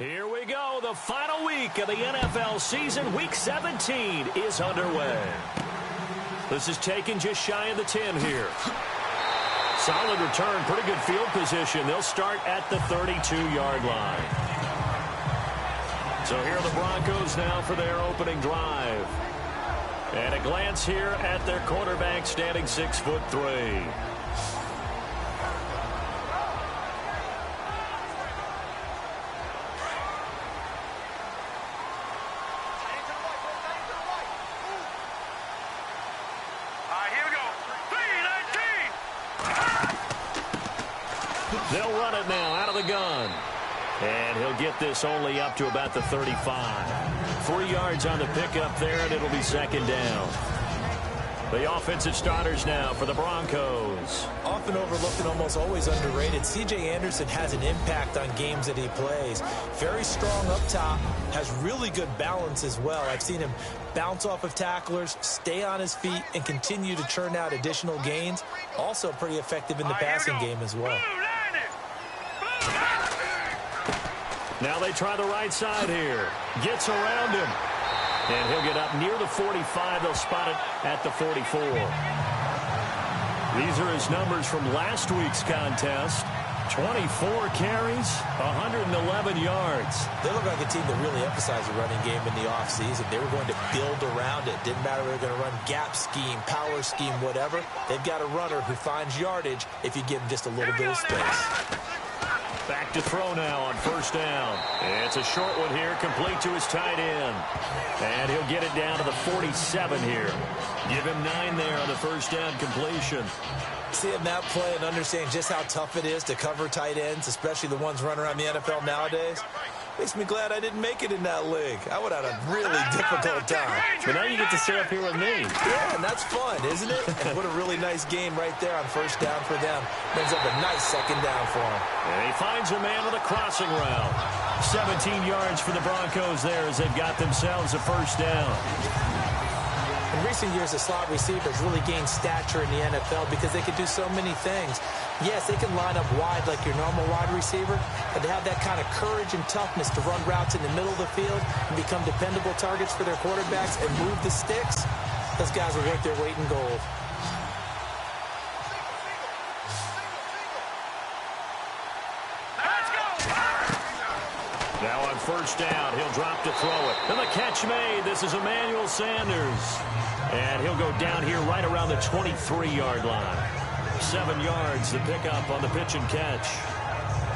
Here we go. The final week of the NFL season. Week 17 is underway. This is taken just shy of the 10 here. Solid return. Pretty good field position. They'll start at the 32-yard line. So here are the Broncos now for their opening drive. And a glance here at their quarterback, standing 6'3". They'll run it now out of the gun. And he'll get this only up to about the 35. 3 yards on the pickup there, and it'll be second down. The offensive starters now for the Broncos. Often overlooked and almost always underrated, C.J. Anderson has an impact on games that he plays. Very strong up top, has really good balance as well. I've seen him bounce off of tacklers, stay on his feet, and continue to churn out additional gains. Also pretty effective in the passing game as well. Now they try the right side here. Gets around him. And he'll get up near the 45. They'll spot it at the 44. These are his numbers from last week's contest. 24 carries, 111 yards. They look like a team that really emphasized the running game in the offseason. They were going to build around it. Didn't matter if they were going to run gap scheme, power scheme, whatever. They've got a runner who finds yardage if you give him just a little bit of space. Back to throw now on first down. It's a short one here, complete to his tight end. And he'll get it down to the 47 here. Give him 9 there on the first down completion. Seeing that play and understand just how tough it is to cover tight ends, especially the ones running around the NFL nowadays, makes me glad I didn't make it in that league. I would have had a really difficult time. But now you get to stay up here with me. Yeah, and that's fun, isn't it? And what a really nice game right there on first down for them. Brings up a nice second down for him. And he finds a man with a crossing route. 17 yards for the Broncos there as they've got themselves a first down. In recent years, the slot receivers really gained stature in the NFL because they can do so many things. Yes, they can line up wide like your normal wide receiver, but they have that kind of courage and toughness to run routes in the middle of the field and become dependable targets for their quarterbacks and move the sticks. Those guys are worth their weight in gold. Now on first down, he'll drop to throw it. And the catch made. This is Emmanuel Sanders. And he'll go down here right around the 23-yard line. 7 yards, the pickup on the pitch and catch.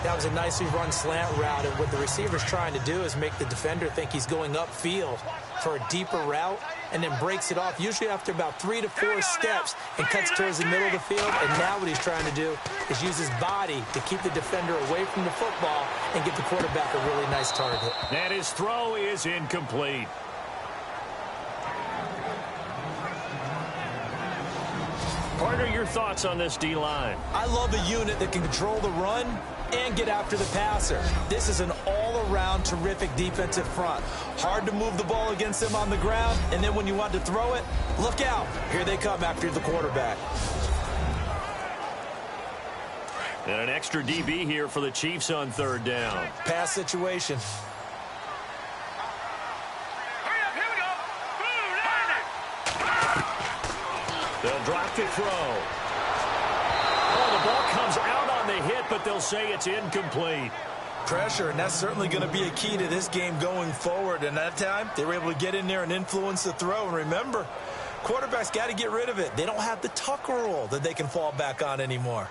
That was a nicely run slant route, and what the receiver's trying to do is make the defender think he's going upfield for a deeper route, and then breaks it off, usually after about 3 to 4 steps, and cuts towards the middle of the field. And now what he's trying to do is use his body to keep the defender away from the football and give the quarterback a really nice target. And his throw is incomplete. Partner, your thoughts on this D-line? I love a unit that can control the run and get after the passer. This is an all-around terrific defensive front. Hard to move the ball against them on the ground, and then when you want to throw it, look out. Here they come after the quarterback. And an extra DB here for the Chiefs on third down. Pass situation. They'll drop to throw. Oh, the ball comes out on the hit, but they'll say it's incomplete. Pressure, and that's certainly going to be a key to this game going forward. And that time, they were able to get in there and influence the throw. And remember, quarterbacks got to get rid of it. They don't have the tuck rule that they can fall back on anymore.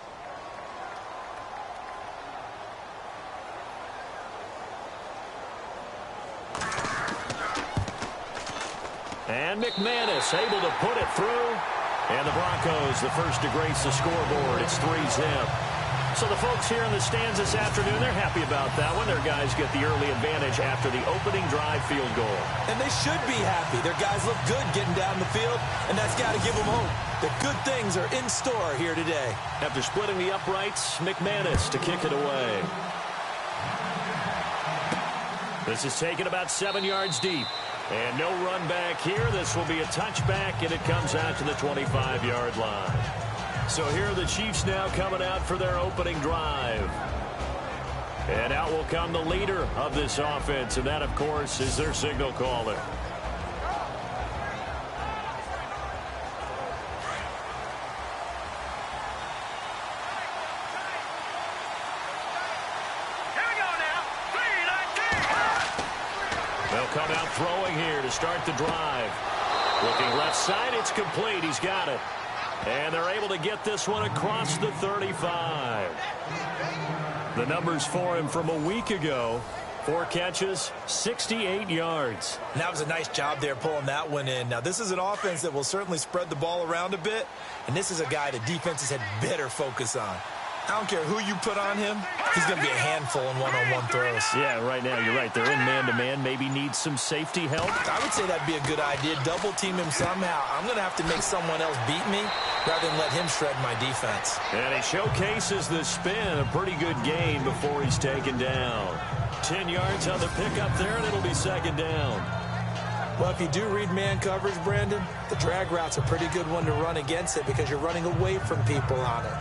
And McManus able to put it through. And the Broncos, the first to grace the scoreboard. It's 3-zip. So the folks here in the stands this afternoon, they're happy about that one. Their guys get the early advantage after the opening drive field goal. And they should be happy. Their guys look good getting down the field, and that's got to give them hope. The good things are in store here today. After splitting the uprights, McManus to kick it away. This is taken about 7 yards deep. And no run back here. This will be a touchback, and it comes out to the 25-yard line. So here are the Chiefs now coming out for their opening drive. And out will come the leader of this offense, and that, of course, is their signal caller. They'll come out throwing here to start the drive. Looking left side, it's complete. He's got it. And they're able to get this one across the 35. The numbers for him from a week ago. 4 catches, 68 yards. That was a nice job there pulling that one in. Now, this is an offense that will certainly spread the ball around a bit, and this is a guy that defenses had better focus on. I don't care who you put on him, he's going to be a handful in one-on-one throws. Yeah, right now, you're right. They're in man-to-man, maybe needs some safety help. I would say that'd be a good idea. Double team him somehow. I'm going to have to make someone else beat me rather than let him shred my defense. And he showcases the spin. A pretty good gain before he's taken down. 10 yards on the pickup there, and it'll be second down. Well, if you do read man coverage, Brandon, the drag route's a pretty good one to run against it because you're running away from people on it.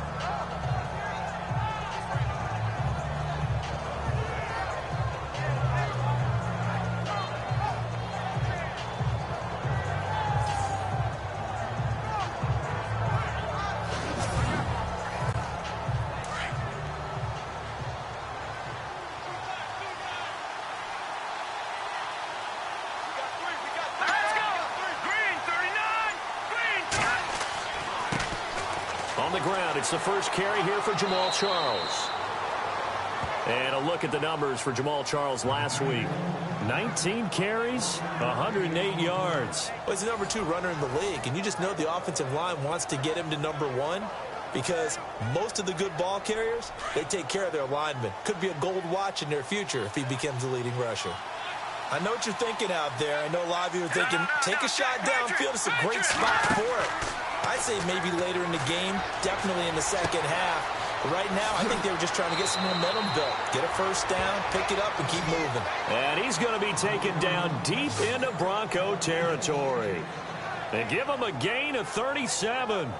It's the first carry here for Jamaal Charles. And a look at the numbers for Jamaal Charles last week. 19 carries, 108 yards. Well, he's the number 2 runner in the league, and you just know the offensive line wants to get him to number 1 because most of the good ball carriers, they take care of their linemen. Could be a gold watch in their future if he becomes the leading rusher. I know what you're thinking out there. I know a lot of you are thinking, take a shot downfield. It's a great spot for it. I'd say maybe later in the game, definitely in the second half. But right now, I think they were just trying to get some momentum built. Get a first down, pick it up, and keep moving. And he's going to be taken down deep into Bronco territory. They give him a gain of 37.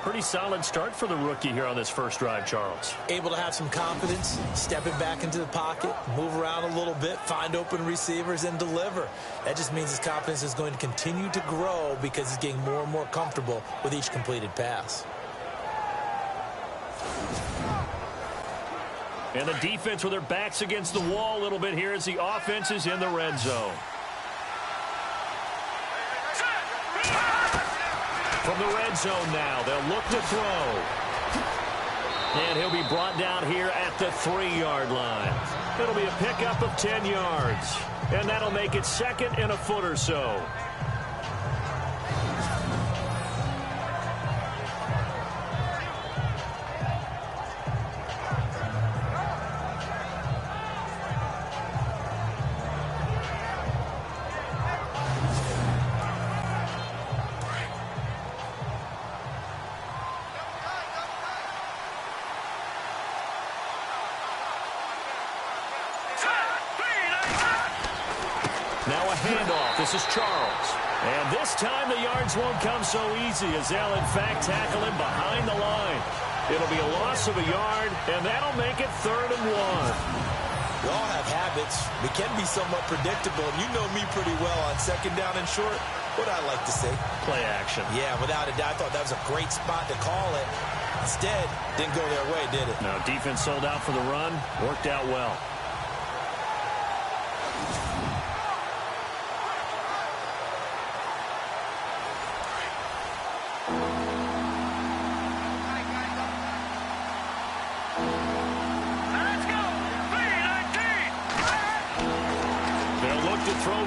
Pretty solid start for the rookie here on this first drive, Charles. Able to have some confidence, stepping back into the pocket, move around a little bit, find open receivers, and deliver. That just means his confidence is going to continue to grow because he's getting more and more comfortable with each completed pass. And the defense with their backs against the wall a little bit here as the offense is in the red zone. From the red zone now, they'll look to throw. And he'll be brought down here at the 3-yard line. It'll be a pickup of 10 yards. And that'll make it second and a foot or so. This is Charles. And this time the yards won't come so easy as they'll, in fact, tackle him behind the line. It'll be a loss of a yard, and that'll make it 3rd and 1. We all have habits. We can be somewhat predictable, and you know me pretty well on second down and short. What I like to say? Play action. Yeah, without a doubt. I thought that was a great spot to call it. Instead, didn't go their way, did it? No, defense sold out for the run. Worked out well.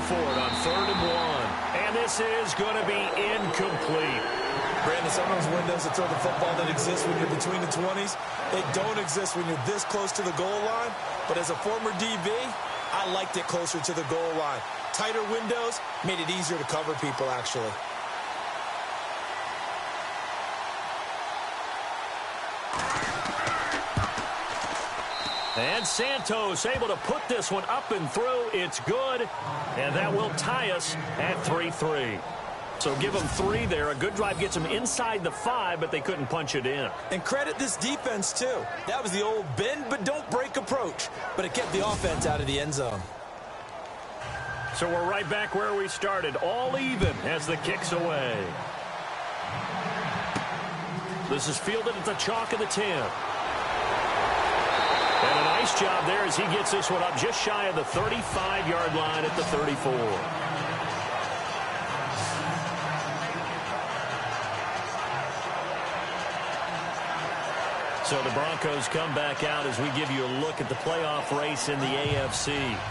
Forward on 3rd and 1. And this is going to be incomplete. Brandon, some of those windows that throw the football that exist when you're between the 20s, they don't exist when you're this close to the goal line. But as a former DB, I liked it closer to the goal line. Tighter windows made it easier to cover people, actually. And Santos able to put this one up and through. It's good. And that will tie us at 3-3. So give them 3 there. A good drive gets them inside the 5, but they couldn't punch it in. And credit this defense, too. That was the old bend but don't break approach, but it kept the offense out of the end zone. So we're right back where we started, all even as the kick's away. This is fielded at the chalk of the 10. And a nice job there as he gets this one up just shy of the 35-yard line at the 34. So the Broncos come back out as we give you a look at the playoff race in the AFC.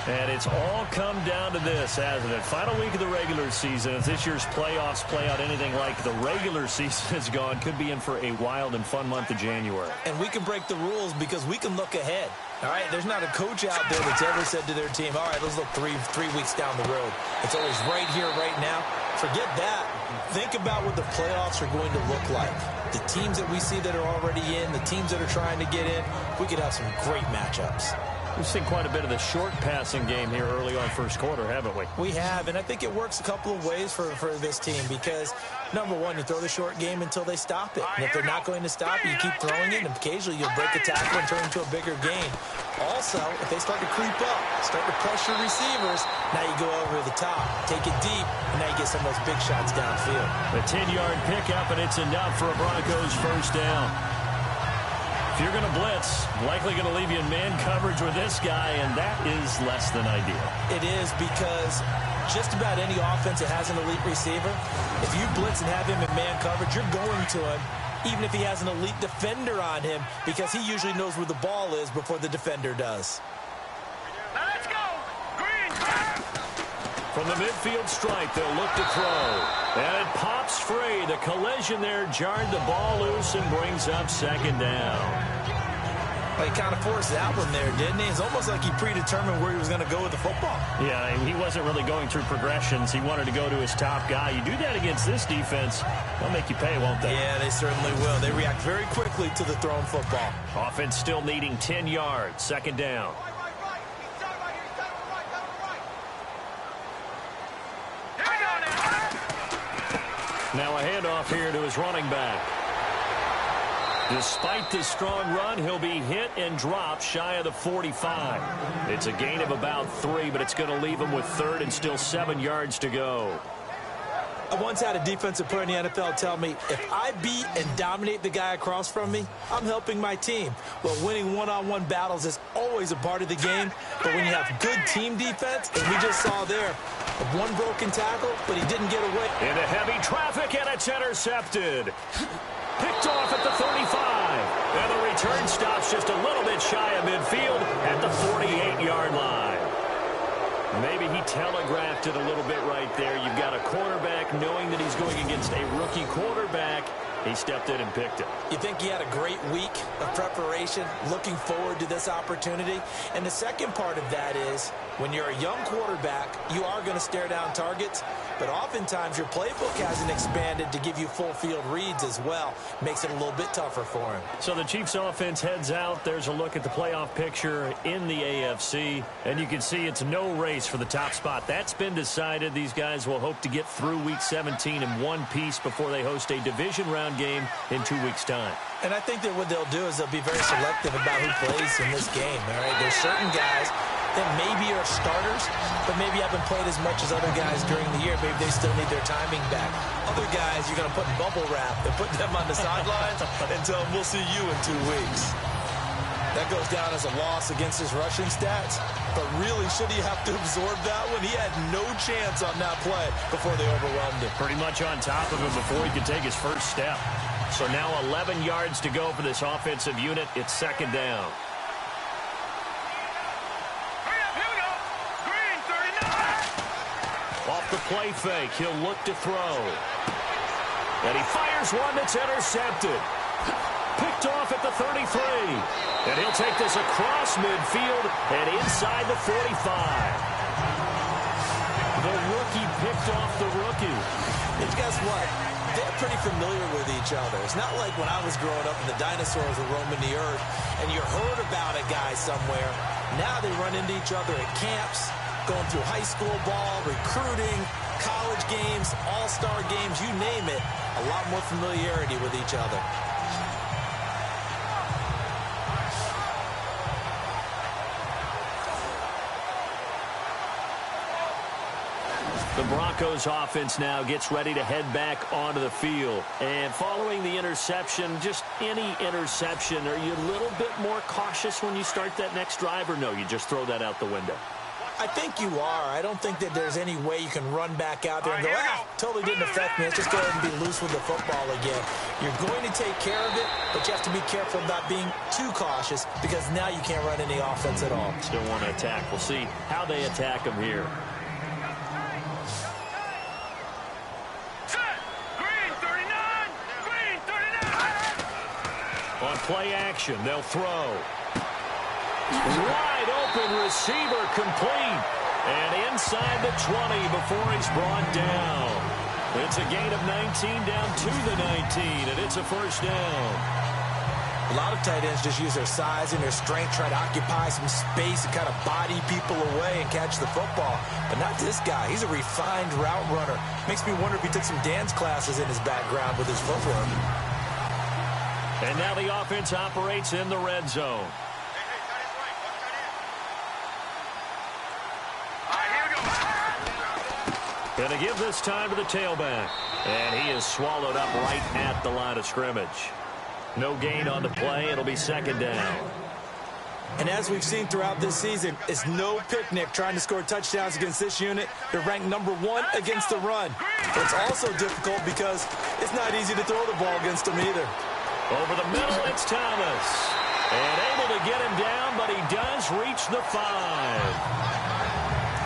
And it's all come down to this, hasn't it? Final week of the regular season. As this year's playoffs play out anything like the regular season has gone, could be in for a wild and fun month of January. And we can break the rules because we can look ahead. All right, there's not a coach out there that's ever said to their team, all right, let's look three weeks down the road. It's always right here, right now. Forget that. Think about what the playoffs are going to look like. The teams that we see that are already in, the teams that are trying to get in, we could have some great matchups. We've seen quite a bit of the short passing game here early on first quarter, haven't we? We have, and I think it works a couple of ways for this team because, number one, you throw the short game until they stop it. And if they're not going to stop it, you keep throwing it, and occasionally you'll break a tackle and turn into a bigger gain. Also, if they start to creep up, start to pressure receivers, now you go over the top, take it deep, and now you get some of those big shots downfield. A 10-yard pickup, and it's enough for a Broncos first down. If you're going to blitz, likely going to leave you in man coverage with this guy, and that is less than ideal. It is because just about any offense that has an elite receiver, if you blitz and have him in man coverage, you're going to him, even if he has an elite defender on him, because he usually knows where the ball is before the defender does. Let's go! Green! From the midfield stripe, they'll look to throw. And it pops free. The collision there jarred the ball loose and brings up second down. Well, he kind of forced that one there, didn't he? It's almost like he predetermined where he was going to go with the football. Yeah, he wasn't really going through progressions. He wanted to go to his top guy. You do that against this defense, they'll make you pay, won't they? Yeah, they certainly will. They react very quickly to the thrown football. Offense still needing 10 yards. Second down. Now a handoff here to his running back. Despite the strong run, he'll be hit and dropped shy of the 45. It's a gain of about 3, but it's going to leave him with third and still 7 yards to go. I once had a defensive player in the NFL tell me, if I beat and dominate the guy across from me, I'm helping my team. Well, winning one-on-one battles is always a part of the game, but when you have good team defense, as we just saw there, one broken tackle, but he didn't get away. Into heavy traffic, and it's intercepted. Picked off at the 35. And the return stops just a little bit shy of midfield at the 48-yard line. Maybe he telegraphed it a little bit right there. You've got a quarterback knowing that he's going against a rookie quarterback. He stepped in and picked it. You think he had a great week of preparation, looking forward to this opportunity? And the second part of that is, when you're a young quarterback, you are going to stare down targets, but oftentimes your playbook hasn't expanded to give you full field reads as well. Makes it a little bit tougher for him. So the Chiefs offense heads out. There's a look at the playoff picture in the AFC, and you can see it's no race for the top spot. That's been decided. These guys will hope to get through Week 17 in one piece before they host a division round game in 2 weeks' time. And I think that what they'll do is they'll be very selective about who plays in this game. All right, there's certain guys that maybe are starters, but maybe haven't played as much as other guys during the year. Maybe they still need their timing back. Other guys, you're going to put in bubble wrap and put them on the sidelines and tell them, we'll see you in 2 weeks. That goes down as a loss against his rushing stats, but really, should he have to absorb that one? He had no chance on that play before they overwhelmed him. Pretty much on top of him before he could take his first step. So now 11 yards to go for this offensive unit. It's second down. Off the play fake, he'll look to throw. And he fires one that's intercepted. Picked off at the 33. And he'll take this across midfield and inside the 45. The rookie picked off the rookie. And guess what? They're pretty familiar with each other. It's not like when I was growing up and the dinosaurs were roaming the earth and you heard about a guy somewhere. Now they run into each other at camps, going through high school ball, recruiting. college games, all-star games, you name it, a lot more familiarity with each other. The Broncos offense now gets ready to head back onto the field. And following the interception, just any interception, are you a little bit more cautious when you start that next drive, or no, you just throw that out the window? I think you are. I don't think that there's any way you can run back out there and go, totally didn't affect me. Let's just go ahead and be loose with the football again. You're going to take care of it, but you have to be careful about being too cautious because now you can't run any offense at all. Still want to attack. We'll see how they attack them here. On play action, they'll throw. Wide open receiver complete. And inside the 20 before he's brought down. It's a gain of 19 down to the 19, and it's a first down. A lot of tight ends just use their size and their strength, try to occupy some space and kind of body people away and catch the football. But not this guy. He's a refined route runner. Makes me wonder if he took some dance classes in his background with his footwork. And now the offense operates in the red zone. Going to give this time to the tailback. And he is swallowed up right at the line of scrimmage. No gain on the play. It'll be second down. And as we've seen throughout this season, it's no picnic trying to score touchdowns against this unit. They're ranked number 1 against the run. But it's also difficult because it's not easy to throw the ball against them either. Over the middle, it's Thomas. And able to get him down, but he does reach the 5.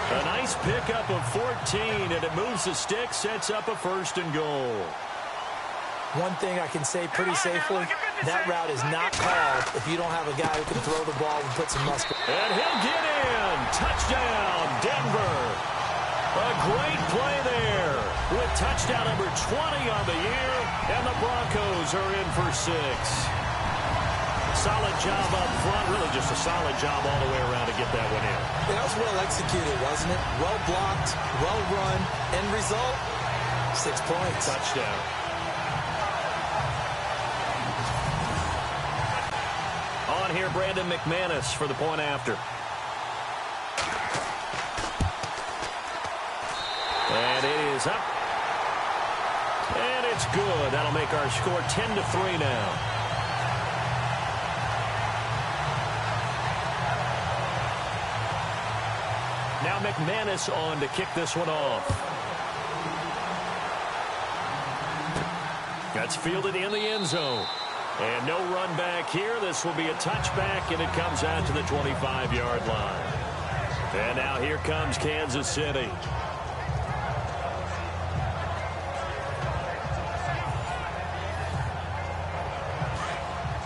A nice pickup of 14, and it moves the stick, sets up a first and goal. One thing I can say pretty safely, that route is not called if you don't have a guy who can throw the ball and put some muscle. And he'll get in. Touchdown, Denver. A great play there with touchdown number 20 on the year, and the Broncos are in for 6. Solid job up front, really just a solid job all the way around to get that one in. That was well executed, wasn't it? Well blocked, well run, end result, 6 points. Touchdown. On here, Brandon McManus for the point after. And it is up. And it's good. That'll make our score 10-3 now. Now McManus on to kick this one off. That's fielded in the end zone. And no run back here. This will be a touchback, and it comes out to the 25-yard line. And now here comes Kansas City.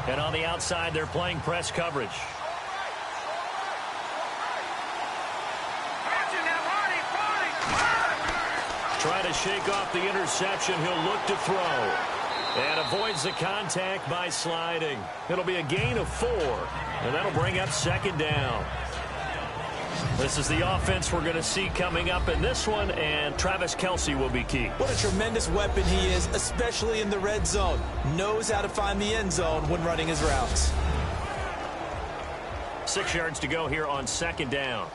And on the outside, they're playing press coverage. Trying to shake off the interception. He'll look to throw. And avoids the contact by sliding. It'll be a gain of 4. And that'll bring up second down. This is the offense we're going to see coming up in this one. And Travis Kelce will be key. What a tremendous weapon he is, especially in the red zone. Knows how to find the end zone when running his routes. 6 yards to go here on second down.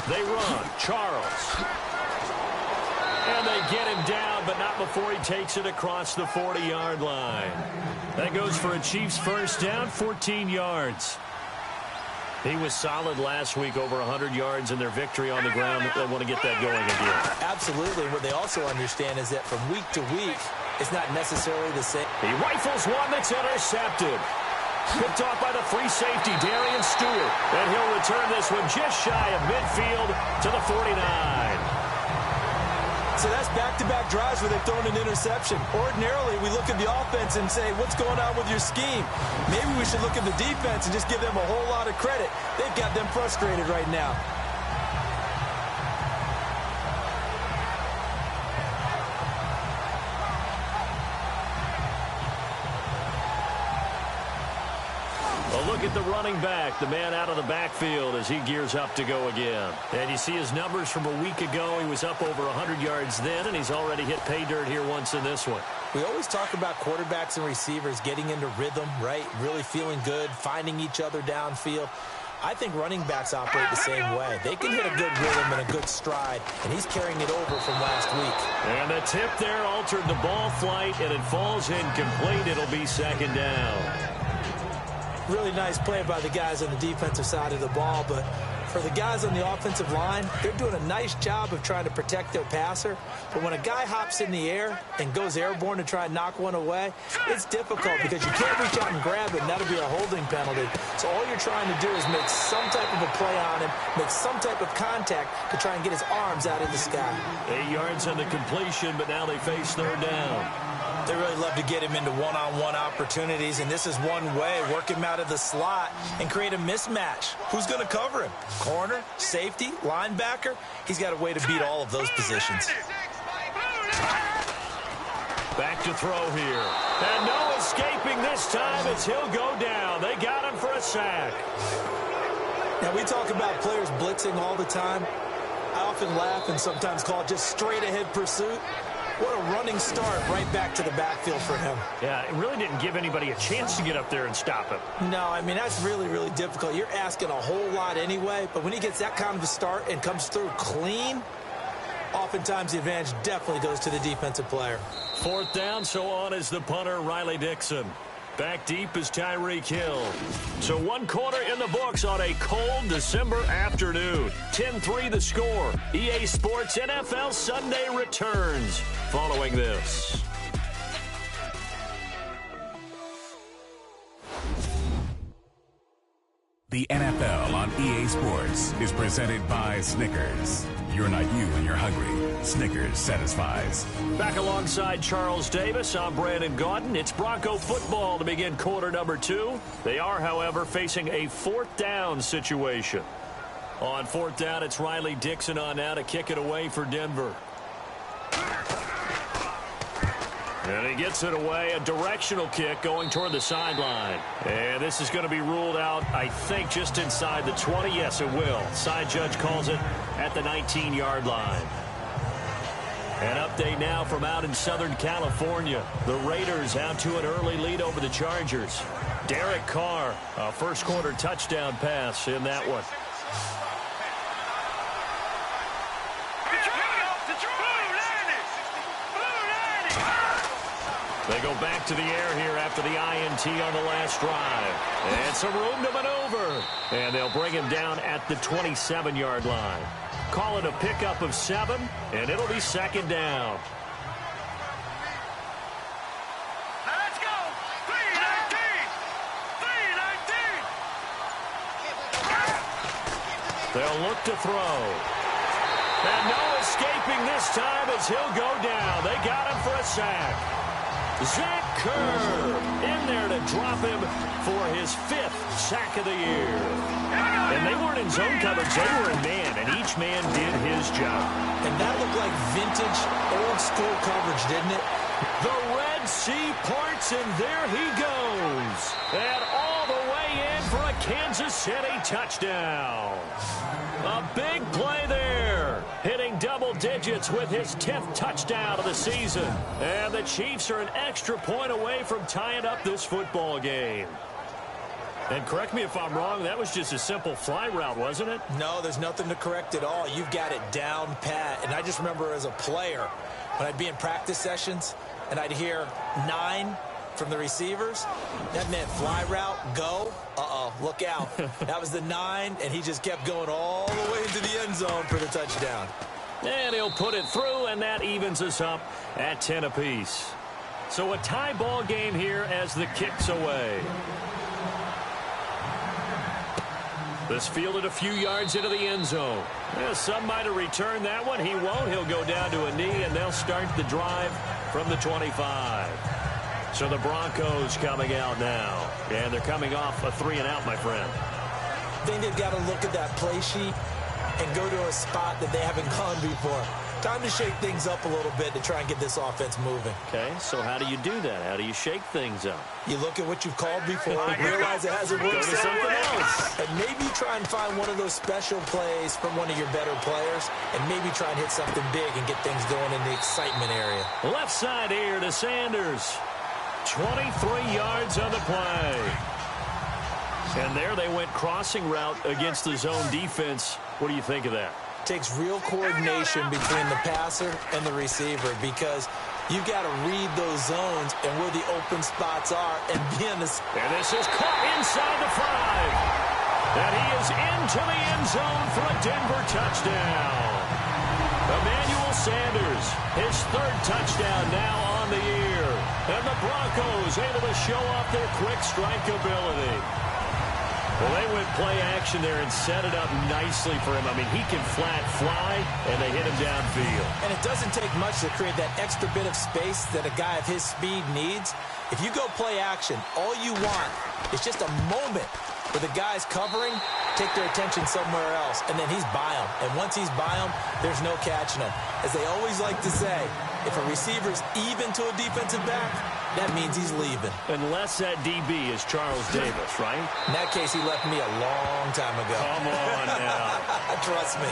They run. Charles. And they get him down, but not before he takes it across the 40-yard line. That goes for a Chiefs first down, 14 yards. He was solid last week, over 100 yards in their victory on the ground. They want to get that going again. Absolutely. What they also understand is that from week to week, it's not necessarily the same. He rifles one that's intercepted. Picked off by the free safety, Darian Stewart. And he'll return this one just shy of midfield to the 49. So that's back-to-back drives where they've thrown an interception. Ordinarily, we look at the offense and say, what's going on with your scheme? Maybe we should look at the defense and just give them a whole lot of credit. They've got them frustrated right now. A look at the running back, the man out of the backfield as he gears up to go again. And you see his numbers from a week ago. He was up over 100 yards then, and he's already hit pay dirt here once in this one. We always talk about quarterbacks and receivers getting into rhythm, right? Really feeling good, finding each other downfield. I think running backs operate the same way. They can hit a good rhythm and a good stride, and he's carrying it over from last week. And the tip there altered the ball flight, and it falls incomplete. It'll be second down. Really nice play by the guys on the defensive side of the ball, but for the guys on the offensive line, they're doing a nice job of trying to protect their passer. But when a guy hops in the air and goes airborne to try and knock one away, it's difficult because you can't reach out and grab it, and that'll be a holding penalty. So all you're trying to do is make some type of a play on him, make some type of contact to try and get his arms out of the sky. 8 yards on the completion, but now they face third down. They really love to get him into one-on-one opportunities, and this is one way, work him out of the slot and create a mismatch. Who's going to cover him? Corner, safety, linebacker? He's got a way to beat all of those positions. Back to throw here. And no escaping this time as he'll go down. They got him for a sack. Now, we talk about players blitzing all the time. I often laugh and sometimes call it just straight-ahead pursuit. What a running start right back to the backfield for him. Yeah, it really didn't give anybody a chance to get up there and stop him. No, I mean, that's really, really difficult. You're asking a whole lot anyway, but when he gets that kind of a start and comes through clean, oftentimes the advantage definitely goes to the defensive player. Fourth down, so on is the punter, Riley Dixon. Back deep is Tyreek Hill. So 1 quarter in the books on a cold December afternoon. 10-3 the score. EA Sports NFL Sunday returns following this. The NFL on EA Sports is presented by Snickers. You're not you when you're hungry. Snickers satisfies. Back alongside Charles Davis, I'm Brandon Gaudin. It's Bronco football to begin quarter number 2. They are, however, facing a fourth down situation. On fourth down, it's Riley Dixon on now to kick it away for Denver. And he gets it away, a directional kick going toward the sideline. And this is going to be ruled out, I think, just inside the 20. Yes, it will. Side judge calls it at the 19-yard line. An update now from out in Southern California. The Raiders out to an early lead over the Chargers. Derek Carr, a first quarter touchdown pass in that one. They go back to the air here after the INT on the last drive. And some room to maneuver. And they'll bring him down at the 27-yard line. Call it a pickup of 7, and it'll be second down. Let's go! 3-19! 3-19! They'll look to throw. And no escaping this time as he'll go down. They got him for a sack. Zach Kerr in there to drop him for his 5th sack of the year. And they weren't in zone coverage, they were in man, and each man did his job. And that looked like vintage, old-school coverage, didn't it? The Red Sea parts, and there he goes. And all the way in for a Kansas City touchdown. A big play there, hitting double digits with his 10th touchdown of the season. And the Chiefs are an extra point away from tying up this football game. And correct me if I'm wrong, that was just a simple fly route, wasn't it? No, there's nothing to correct at all. You've got it down pat. And I just remember as a player, when I'd be in practice sessions and I'd hear 9 from the receivers, that meant fly route, go. Uh-oh, look out. That was the 9, and he just kept going all the way into the end zone for the touchdown. And he'll put it through, and that evens us up at 10 apiece. So a tie ball game here as the kick's away. This fielded a few yards into the end zone. Well, some might have returned that one. He won't. He'll go down to a knee, and they'll start the drive from the 25. So the Broncos coming out now. And they're coming off a 3-and-out, my friend. I think they've got to look at that play sheet and go to a spot that they haven't gone before. Time to shake things up a little bit to try and get this offense moving. Okay, so how do you do that? How do you shake things up? You look at what you've called before, realize it hasn't worked Go to so something well, else. and maybe try and find one of those special plays from one of your better players, and maybe try and hit something big and get things going in the excitement area. Left side here to Sanders. 23 yards on the play. And there they went crossing route against the zone defense. What do you think of that? Takes real coordination between the passer and the receiver because you've got to read those zones and where the open spots are and be in this. And this is caught inside the 5. And he is into the end zone for a Denver touchdown. Emmanuel Sanders, his 3rd touchdown now on the year. And the Broncos able to show off their quick strike ability. Well, they went play action there and set it up nicely for him. I mean, he can flat fly, and they hit him downfield. And it doesn't take much to create that extra bit of space that a guy of his speed needs. If you go play action, all you want is just a moment where the guy's covering, take their attention somewhere else, and then he's by him. And once he's by him, there's no catching him. As they always like to say, if a receiver's even to a defensive back, that means he's leaving. Unless that DB is Charles Davis, right? In that case, he left me a long time ago. Come on now. Trust me.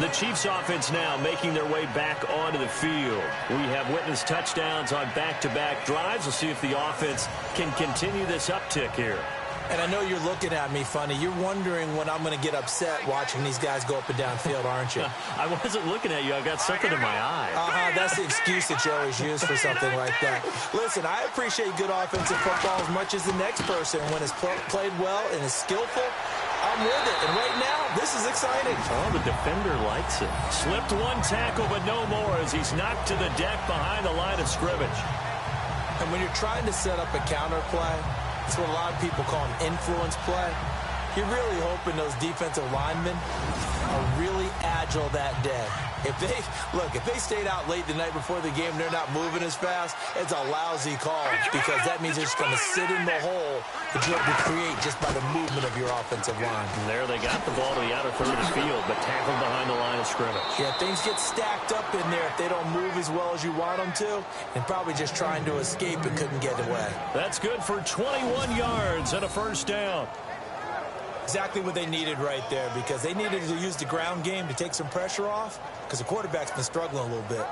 The Chiefs offense now making their way back onto the field. We have witnessed touchdowns on back-to-back drives. We'll see if the offense can continue this uptick here. And I know you're looking at me funny. You're wondering when I'm going to get upset watching these guys go up and down field, aren't you? I wasn't looking at you. I got something in my eye. That's the excuse that you always use for something like that. Listen, I appreciate good offensive football as much as the next person. When it's played well and is skillful, I'm with it. And right now, this is exciting. Oh, the defender likes it. Slipped one tackle, but no more as he's knocked to the deck behind the line of scrimmage. And when you're trying to set up a counter play, it's what a lot of people call an influence play. You're really hoping those defensive linemen are really agile that day. If they stayed out late the night before the game, they're not moving as fast, it's a lousy call because that means they're just going to sit in the hole that you have to create just by the movement of your offensive line. And there they got the ball to the outer third of the field, but tackled behind the line of scrimmage. Yeah, things get stacked up in there if they don't move as well as you want them to, and probably just trying to escape and couldn't get away. That's good for 21 yards and a first down. Exactly what they needed right there because they needed to use the ground game to take some pressure off because the quarterback's been struggling a little bit.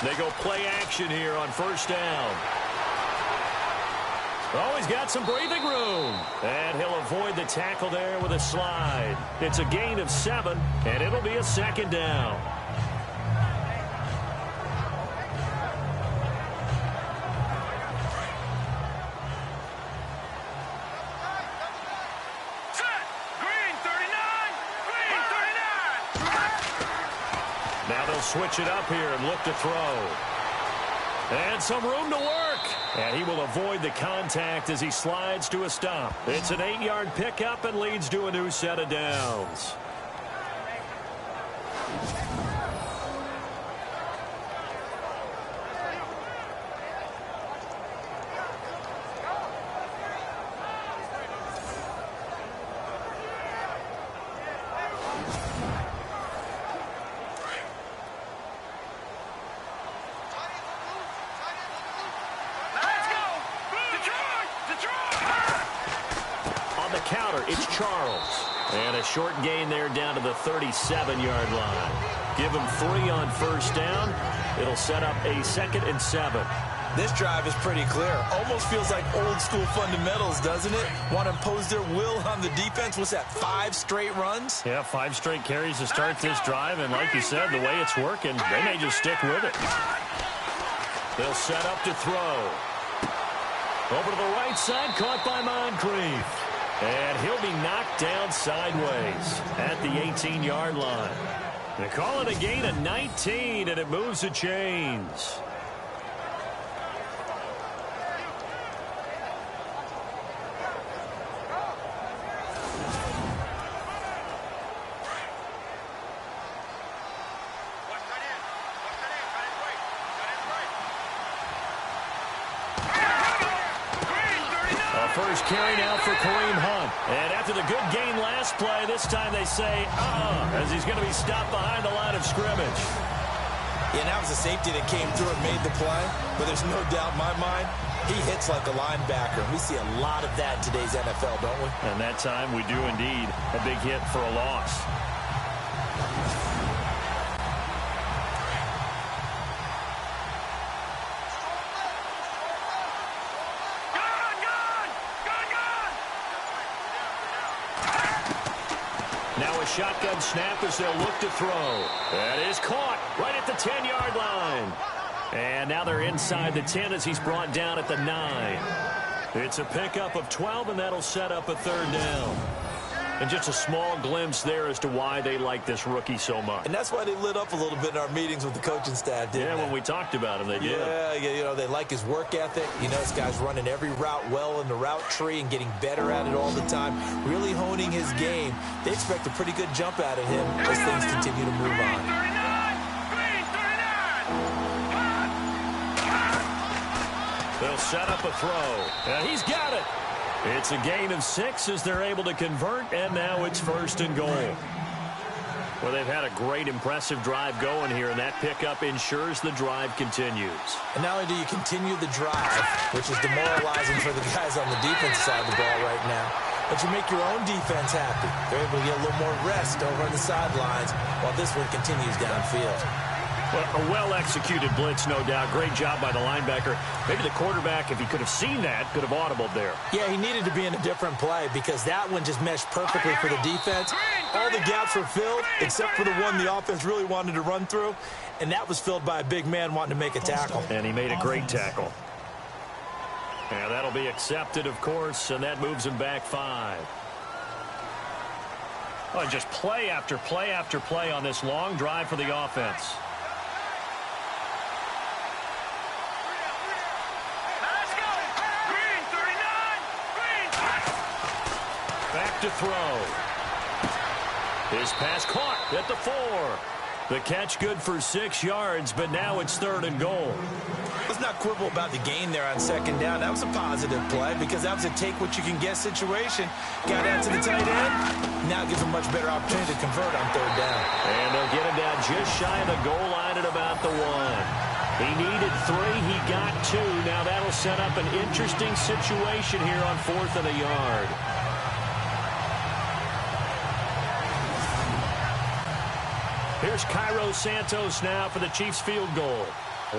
They go play action here on first down. Oh, he's got some breathing room. And he'll avoid the tackle there with a slide. It's a gain of 7, and it'll be a second down. Set. Green 39. Green 39. Now they'll switch it up here and look to throw. And some room to work. And he will avoid the contact as he slides to a stop. It's an 8-yard pickup and leads to a new set of downs. Counter, it's Charles. And a short gain there down to the 37-yard line. Give him 3 on first down. It'll set up a 2nd and 7. This drive is pretty clear. Almost feels like old school fundamentals, doesn't it? Want to impose their will on the defense. What's that, 5 straight runs? Yeah, 5 straight carries to start this drive. And like you said, the way it's working, they may just stick with it. They'll set up to throw. Over to the right side, caught by Moncrief. And he'll be knocked down sideways at the 18-yard line. They call it a gain of 19, and it moves the chains. first carry now for Kareem Hunt. And after the good gain last play, this time they say, as he's going to be stopped behind the line of scrimmage. Yeah, and that was a safety that came through and made the play. But there's no doubt in my mind, he hits like a linebacker. We see a lot of that in today's NFL, don't we? And that time we do indeed. A big hit for a loss. Now a shotgun snap as they'll look to throw. That is caught right at the 10-yard line. And now they're inside the 10 as he's brought down at the 9. It's a pickup of 12, and that'll set up a third down. And just a small glimpse there as to why they like this rookie so much. And that's why they lit up a little bit in our meetings with the coaching staff, didn't they? When we talked about him, they did. Yeah, you know, they like his work ethic. You know, this guy's running every route well in the route tree and getting better at it all the time, really honing his game. They expect a pretty good jump out of him as things continue to move on. They'll set up a throw. And he's got it. It's a gain of 6 as they're able to convert, and now it's 1st and goal. Well, they've had a great, impressive drive going here, and that pickup ensures the drive continues. And not only do you continue the drive, which is demoralizing for the guys on the defensive side of the ball right now, but you make your own defense happy. They're able to get a little more rest over on the sidelines while this one continues downfield. Well, a well-executed blitz, no doubt. Great job by the linebacker. Maybe the quarterback, if he could have seen that, could have audibled there. Yeah, he needed to be in a different play because that one just meshed perfectly for the defense. All the gaps were filled except for the one the offense really wanted to run through, and that was filled by a big man wanting to make a tackle. And he made a great tackle. And that'll be accepted, of course, and that moves him back 5. Oh, just play after play after play on this long drive for the offense. Back to throw. His pass caught at the 4. The catch good for 6 yards, but now it's 3rd and goal. Let's not quibble about the gain there on 2nd down. That was a positive play because that was a take-what-you-can-get situation. Got out to the tight end. Now gives him a much better opportunity to convert on 3rd down. And they'll get him down just shy of the goal line at about the 1. He needed 3. He got 2. Now that'll set up an interesting situation here on 4th and a yard. Here's Cairo Santos now for the Chiefs field goal.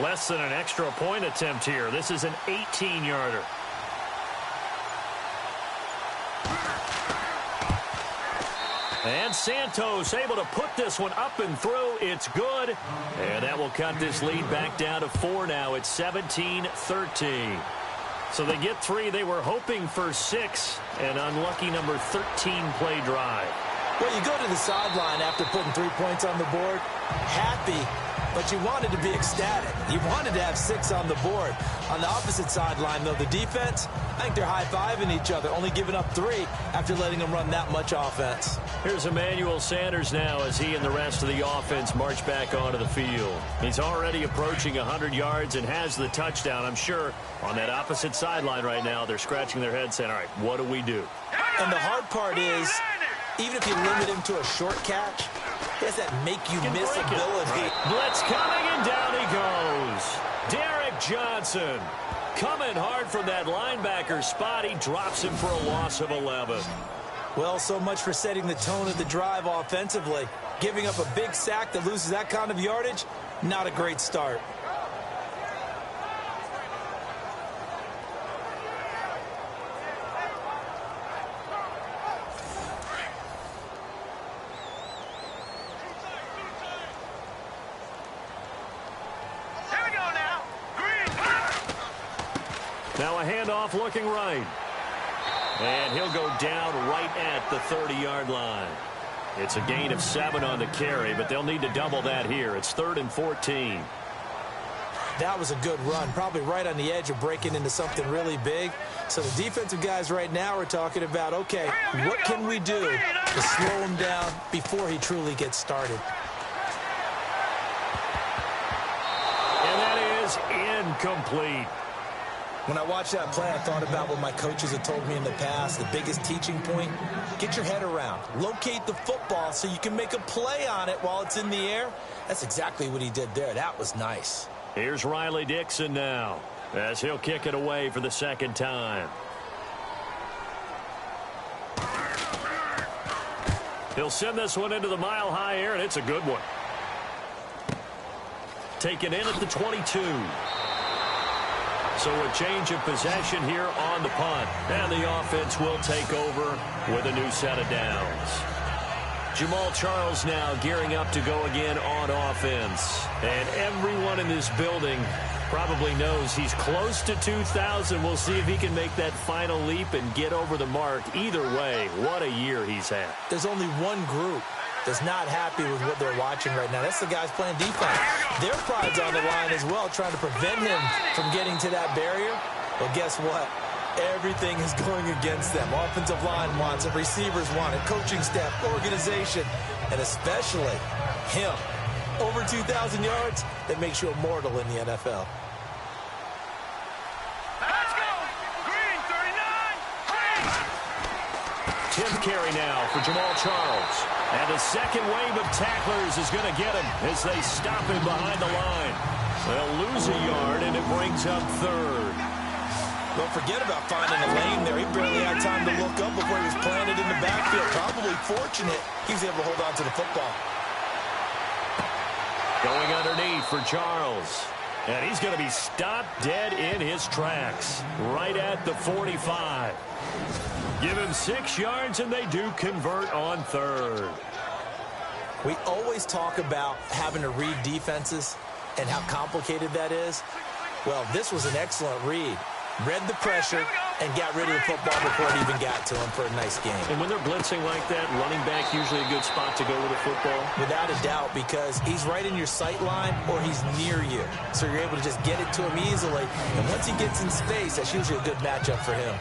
Less than an extra point attempt here. This is an 18-yarder. And Santos able to put this one up and through. It's good. And that will cut this lead back down to 4 now. It's 17-13. So they get 3. They were hoping for 6. An unlucky number 13 play drive. Well, you go to the sideline after putting 3 points on the board, happy, but you wanted to be ecstatic. You wanted to have 6 on the board. On the opposite sideline, though, the defense, I think they're high-fiving each other, only giving up 3 after letting them run that much offense. Here's Emmanuel Sanders now as he and the rest of the offense march back onto the field. He's already approaching 100 yards and has the touchdown. I'm sure on that opposite sideline right now, they're scratching their heads saying, all right, what do we do? And the hard part is, even if you limit him to a short catch, he has that make-you-miss ability. Right. Blitz coming, and down he goes. Derek Johnson coming hard from that linebacker spot. He drops him for a loss of 11. Well, so much for setting the tone of the drive offensively. Giving up a big sack that loses that kind of yardage, not a great start. Now a handoff looking right. And he'll go down right at the 30-yard line. It's a gain of 7 on the carry, but they'll need to double that here. It's 3rd and 14. That was a good run, probably right on the edge of breaking into something really big. So the defensive guys right now are talking about, okay, what can we do to slow him down before he truly gets started? And that is incomplete. When I watched that play, I thought about what my coaches had told me in the past. The biggest teaching point, get your head around. Locate the football so you can make a play on it while it's in the air. That's exactly what he did there. That was nice. Here's Riley Dixon now, as he'll kick it away for the second time. He'll send this one into the mile-high air, and it's a good one. Taken in at the 22. So a change of possession here on the punt. And the offense will take over with a new set of downs. Jamaal Charles now gearing up to go again on offense. And everyone in this building probably knows he's close to 2,000. We'll see if he can make that final leap and get over the mark. Either way, what a year he's had. There's only one group that's not happy with what they're watching right now. That's the guys playing defense. Their pride's on the line as well, trying to prevent him from getting to that barrier. Well, guess what? Everything is going against them. Offensive line wants it, receivers want it, coaching staff, organization, and especially him. Over 2,000 yards, that makes you immortal in the NFL. Let's go! Green 39! Green! 10th carry now for Jamaal Charles. And the second wave of tacklers is going to get him as they stop him behind the line. They'll lose a yard, and it brings up third. Don't forget about finding a lane there. He barely had time to look up before he was planted in the backfield. Probably fortunate he was able to hold on to the football. Going underneath for Charles. And he's going to be stopped dead in his tracks. Right at the 45. Give him 6 yards, and they do convert on third. We always talk about having to read defenses and how complicated that is. Well, this was an excellent read. Read the pressure and got rid of the football before it even got to him for a nice game. And when they're blitzing like that, running back usually a good spot to go with the football? Without a doubt, because he's right in your sight line or he's near you. So you're able to just get it to him easily. And once he gets in space, that's usually a good matchup for him.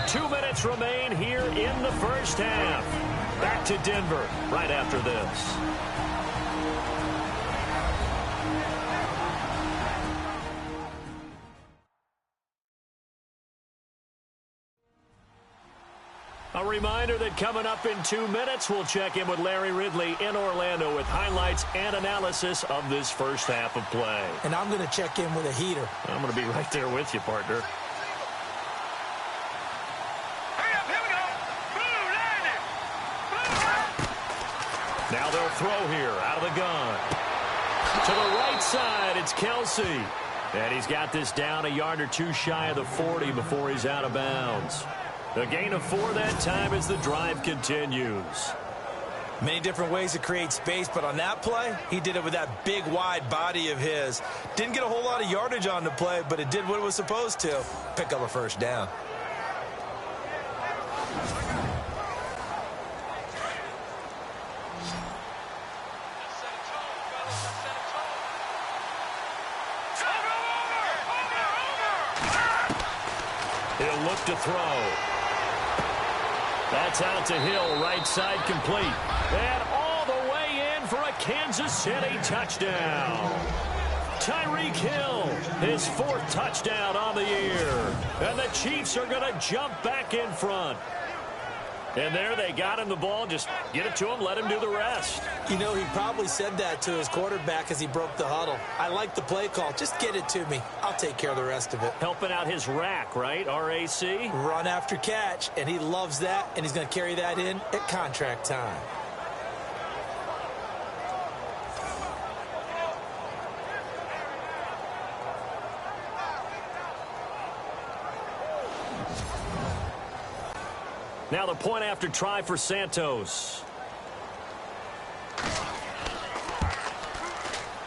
2 minutes remain here in the first half. Back to Denver right after this. A reminder that coming up in 2 minutes, we'll check in with Larry Ridley in Orlando with highlights and analysis of this first half of play. And I'm going to check in with a heater. I'm going to be right there with you, partner. Hurry up, here we go! Blue, landing! Blue! Now they'll throw here out of the gun. To the right side, it's Kelsey. And he's got this down a yard or two shy of the 40 before he's out of bounds. A gain of 4 that time as the drive continues. Many different ways to create space, but on that play, he did it with that big, wide body of his. Didn't get a whole lot of yardage on the play, but it did what it was supposed to. Pick up a first down. He'll look to throw. That's out to Hill, right side complete. And all the way in for a Kansas City touchdown. Tyreek Hill, his 4th touchdown on the year. And the Chiefs are going to jump back in front. And there they got him the ball. Just get it to him, let him do the rest. You know, he probably said that to his quarterback as he broke the huddle. I like the play call. Just get it to me. I'll take care of the rest of it. Helping out his rack, right? R-A-C? Run after catch, and he loves that, and he's going to carry that in at contract time. Now the point after try for Santos.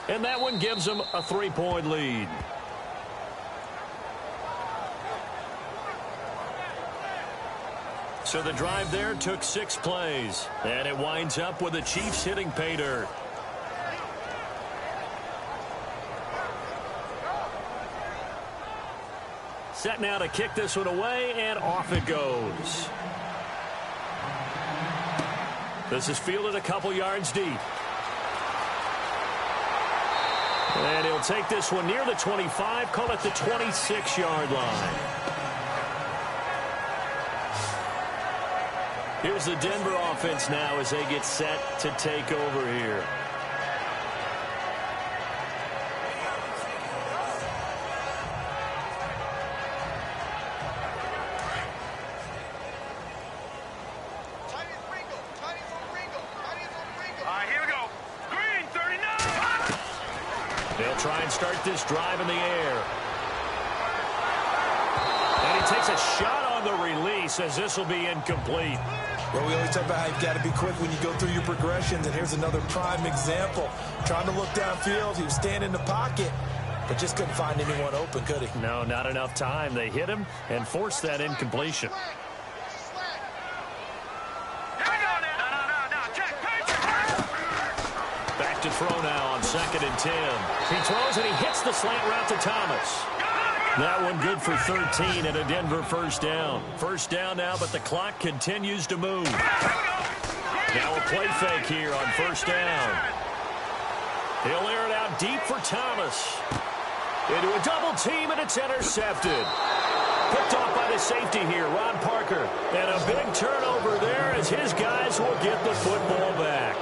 And that one gives them a 3-point lead. So the drive there took 6 plays. And it winds up with the Chiefs hitting pay dirt. Set now to kick this one away, and off it goes. This is fielded a couple yards deep. And he'll take this one near the 25, call it the 26-yard line. Here's the Denver offense now as they get set to take over here. Try and start this drive in the air. And he takes a shot on the release as this will be incomplete. Well, we always talk about how you've got to be quick when you go through your progressions, and here's another prime example. Trying to look downfield, he was standing in the pocket, but just couldn't find anyone open, could he? No, not enough time. They hit him and forced that incompletion. Back to throw now on 2nd and 10. He throws and he hits the slant route to Thomas. That one good for 13 and a Denver first down. First down now, but the clock continues to move. Now a play fake here on first down. He'll air it out deep for Thomas. Into a double team, and it's intercepted. Picked off by the safety here, Ron Parker. And a big turnover there as his guys will get the football back.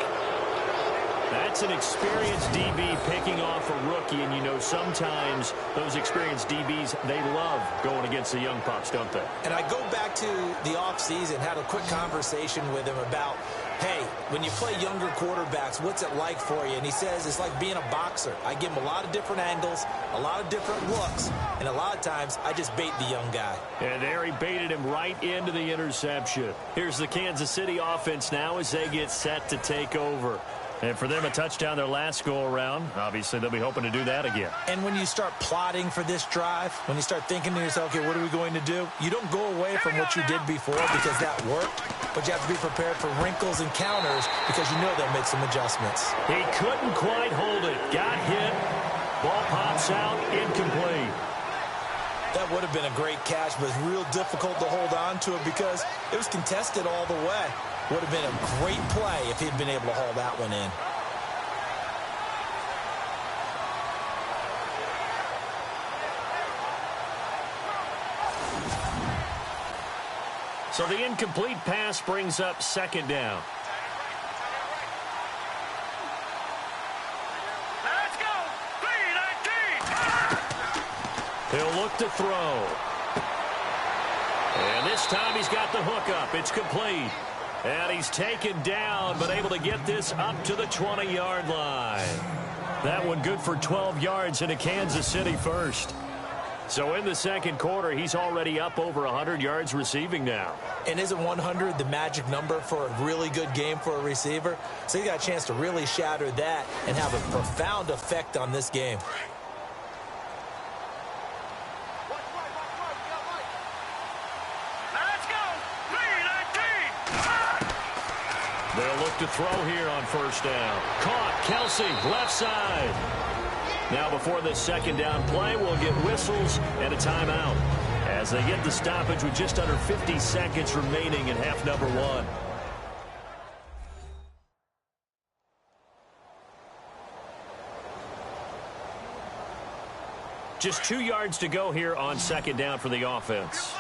That's an experienced DB picking off a rookie, and you know sometimes those experienced DBs, they love going against the young pups, don't they? And I go back to the offseason, had a quick conversation with him about, hey, when you play younger quarterbacks, what's it like for you? And he says it's like being a boxer. I give him a lot of different angles, a lot of different looks, and a lot of times I just bait the young guy. And there he baited him right into the interception. Here's the Kansas City offense now as they get set to take over. And for them, a touchdown their last go-around. Obviously, they'll be hoping to do that again. And when you start plotting for this drive, when you start thinking to yourself, okay, what are we going to do? You don't go away from what you did before because that worked, but you have to be prepared for wrinkles and counters because you know they'll make some adjustments. He couldn't quite hold it. Got hit. Ball pops out. Incomplete. That would have been a great catch, but it's real difficult to hold on to it because it was contested all the way. Would have been a great play if he'd been able to haul that one in. So the incomplete pass brings up 2nd down. Let's go! 3-19! He'll look to throw. And this time he's got the hook up. It's complete. And he's taken down, but able to get this up to the 20-yard line. That one good for 12 yards into Kansas City first. So in the second quarter, he's already up over 100 yards receiving now. And isn't 100 the magic number for a really good game for a receiver? So he got a chance to really shatter that and have a profound effect on this game. They'll look to throw here on first down. Caught. Kelsey, left side. Now before this second down play, we'll get whistles and a timeout as they get the stoppage with just under 50 seconds remaining in half number 1. Just 2 yards to go here on second down for the offense.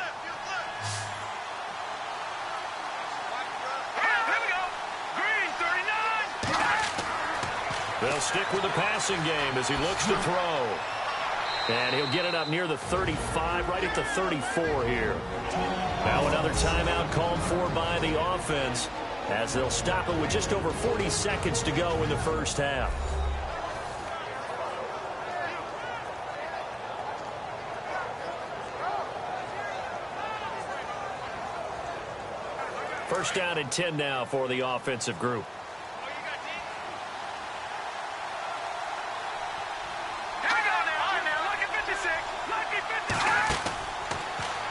They'll stick with the passing game as he looks to throw. And he'll get it up near the 35, right at the 34 here. Now another timeout called for by the offense as they'll stop it with just over 40 seconds to go in the first half. First down and 10 now for the offensive group.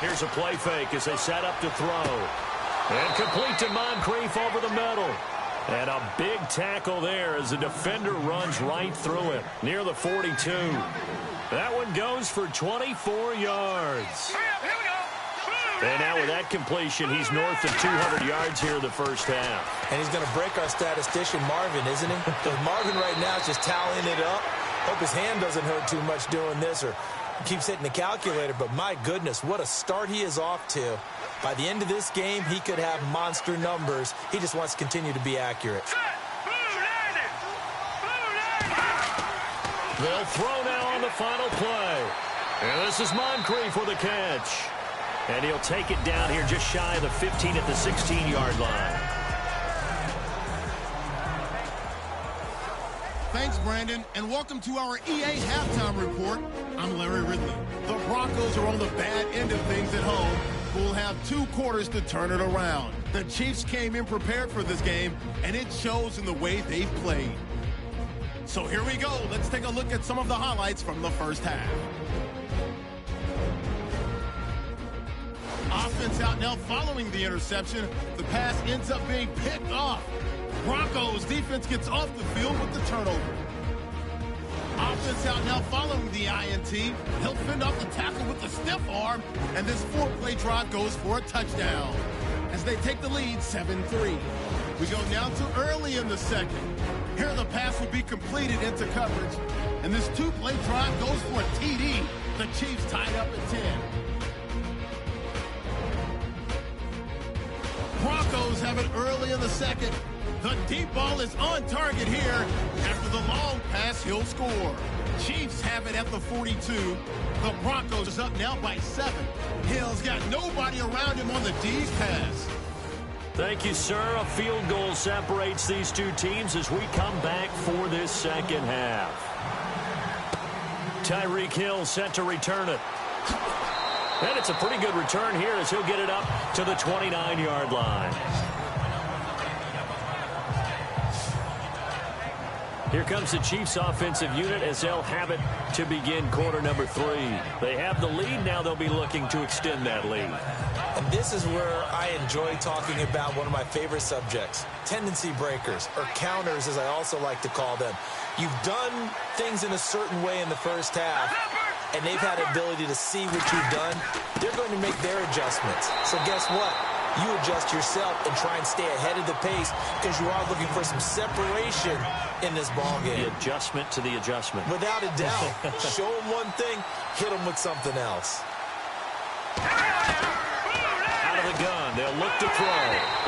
Here's a play fake as they set up to throw. And complete to Moncrief over the middle. And a big tackle there as the defender runs right through him near the 42. That one goes for 24 yards. And now with that completion, he's north of 200 yards here in the first half. And he's going to break our statistician Marvin, isn't he? Because Marvin right now is just tallying it up. Hope his hand doesn't hurt too much doing this or keeps hitting the calculator, but my goodness, what a start he is off to. By the end of this game, he could have monster numbers. He just wants to continue to be accurate. They'll throw now on the final play. And this is Moncrief for the catch. And he'll take it down here just shy of the 15 at the 16-yard line. Thanks, Brandon, and welcome to our EA Halftime Report. I'm Larry Ridley. The Broncos are on the bad end of things at home. We'll have 2 quarters to turn it around. The Chiefs came in prepared for this game, and it shows in the way they've played. So here we go. Let's take a look at some of the highlights from the first half. Offense out now following the interception. The pass ends up being picked off. Broncos defense gets off the field with the turnover. Offense out now following the INT. He'll fend off the tackle with the stiff arm, and this 4-play drive goes for a touchdown as they take the lead 7-3. We go now to early in the second. Here the pass will be completed into coverage, and this 2-play drive goes for a TD. The Chiefs tied up at 10. Broncos have it early in the second. The deep ball is on target here. After the long pass, he'll score. Chiefs have it at the 42. The Broncos is up now by 7. Hill's got nobody around him on the D's pass. Thank you, sir. A field goal separates these two teams as we come back for this second half. Tyreek Hill set to return it. And it's a pretty good return here as he'll get it up to the 29-yard line. Here comes the Chiefs offensive unit as they'll have it to begin quarter number 3. They have the lead. Now they'll be looking to extend that lead. And this is where I enjoy talking about one of my favorite subjects, tendency breakers, or counters as I also like to call them. You've done things in a certain way in the first half, and they've had the ability to see what you've done. They're going to make their adjustments. So guess what? You adjust yourself and try and stay ahead of the pace because you are looking for some separation in this ball game. The adjustment to the adjustment. Without a doubt. Show them one thing, hit them with something else. Out of the gun, they'll look to throw.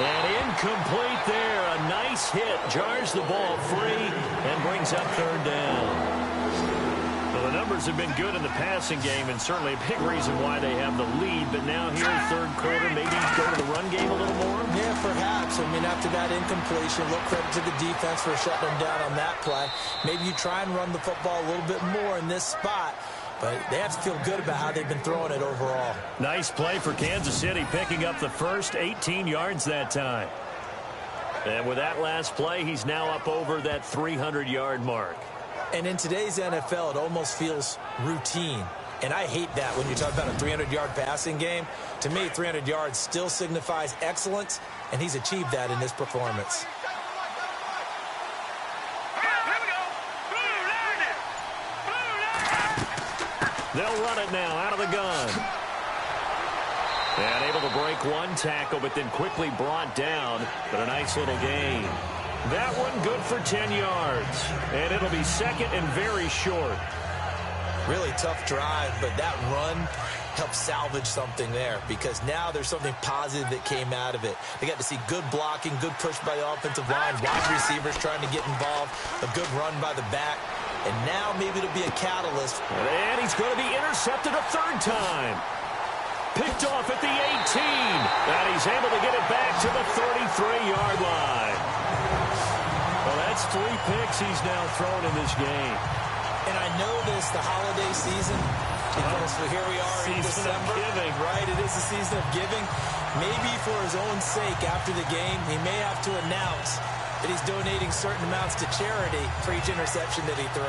And incomplete there. A nice hit. Jars the ball free and brings up third down. Well, the numbers have been good in the passing game and certainly a big reason why they have the lead. But now here, third quarter, maybe go to the run game a little more? Yeah, perhaps. I mean, after that incompletion, a little credit to the defense for shutting them down on that play. Maybe you try and run the football a little bit more in this spot. But they have to feel good about how they've been throwing it overall. Nice play for Kansas City, picking up the first 18 yards that time. And with that last play, he's now up over that 300-yard mark. And in today's NFL, it almost feels routine. And I hate that when you talk about a 300-yard passing game. To me, 300 yards still signifies excellence, and he's achieved that in this performance. They'll run it now out of the gun. And able to break one tackle, but then quickly brought down. But a nice little gain. That one good for 10 yards. And it'll be second and very short. Really tough drive, but that run helped salvage something there because now there's something positive that came out of it. They got to see good blocking, good push by the offensive line, wide receivers trying to get involved, a good run by the back. And now maybe it'll be a catalyst. And he's going to be intercepted a third time. Picked off at the 18. And he's able to get it back to the 33-yard line. Well, that's 3 picks he's now thrown in this game. And I know this, the holiday season, because here we are in December. Right, it is the season of giving. Maybe for his own sake after the game, he may have to announce that he's donating certain amounts to charity for each interception that he threw.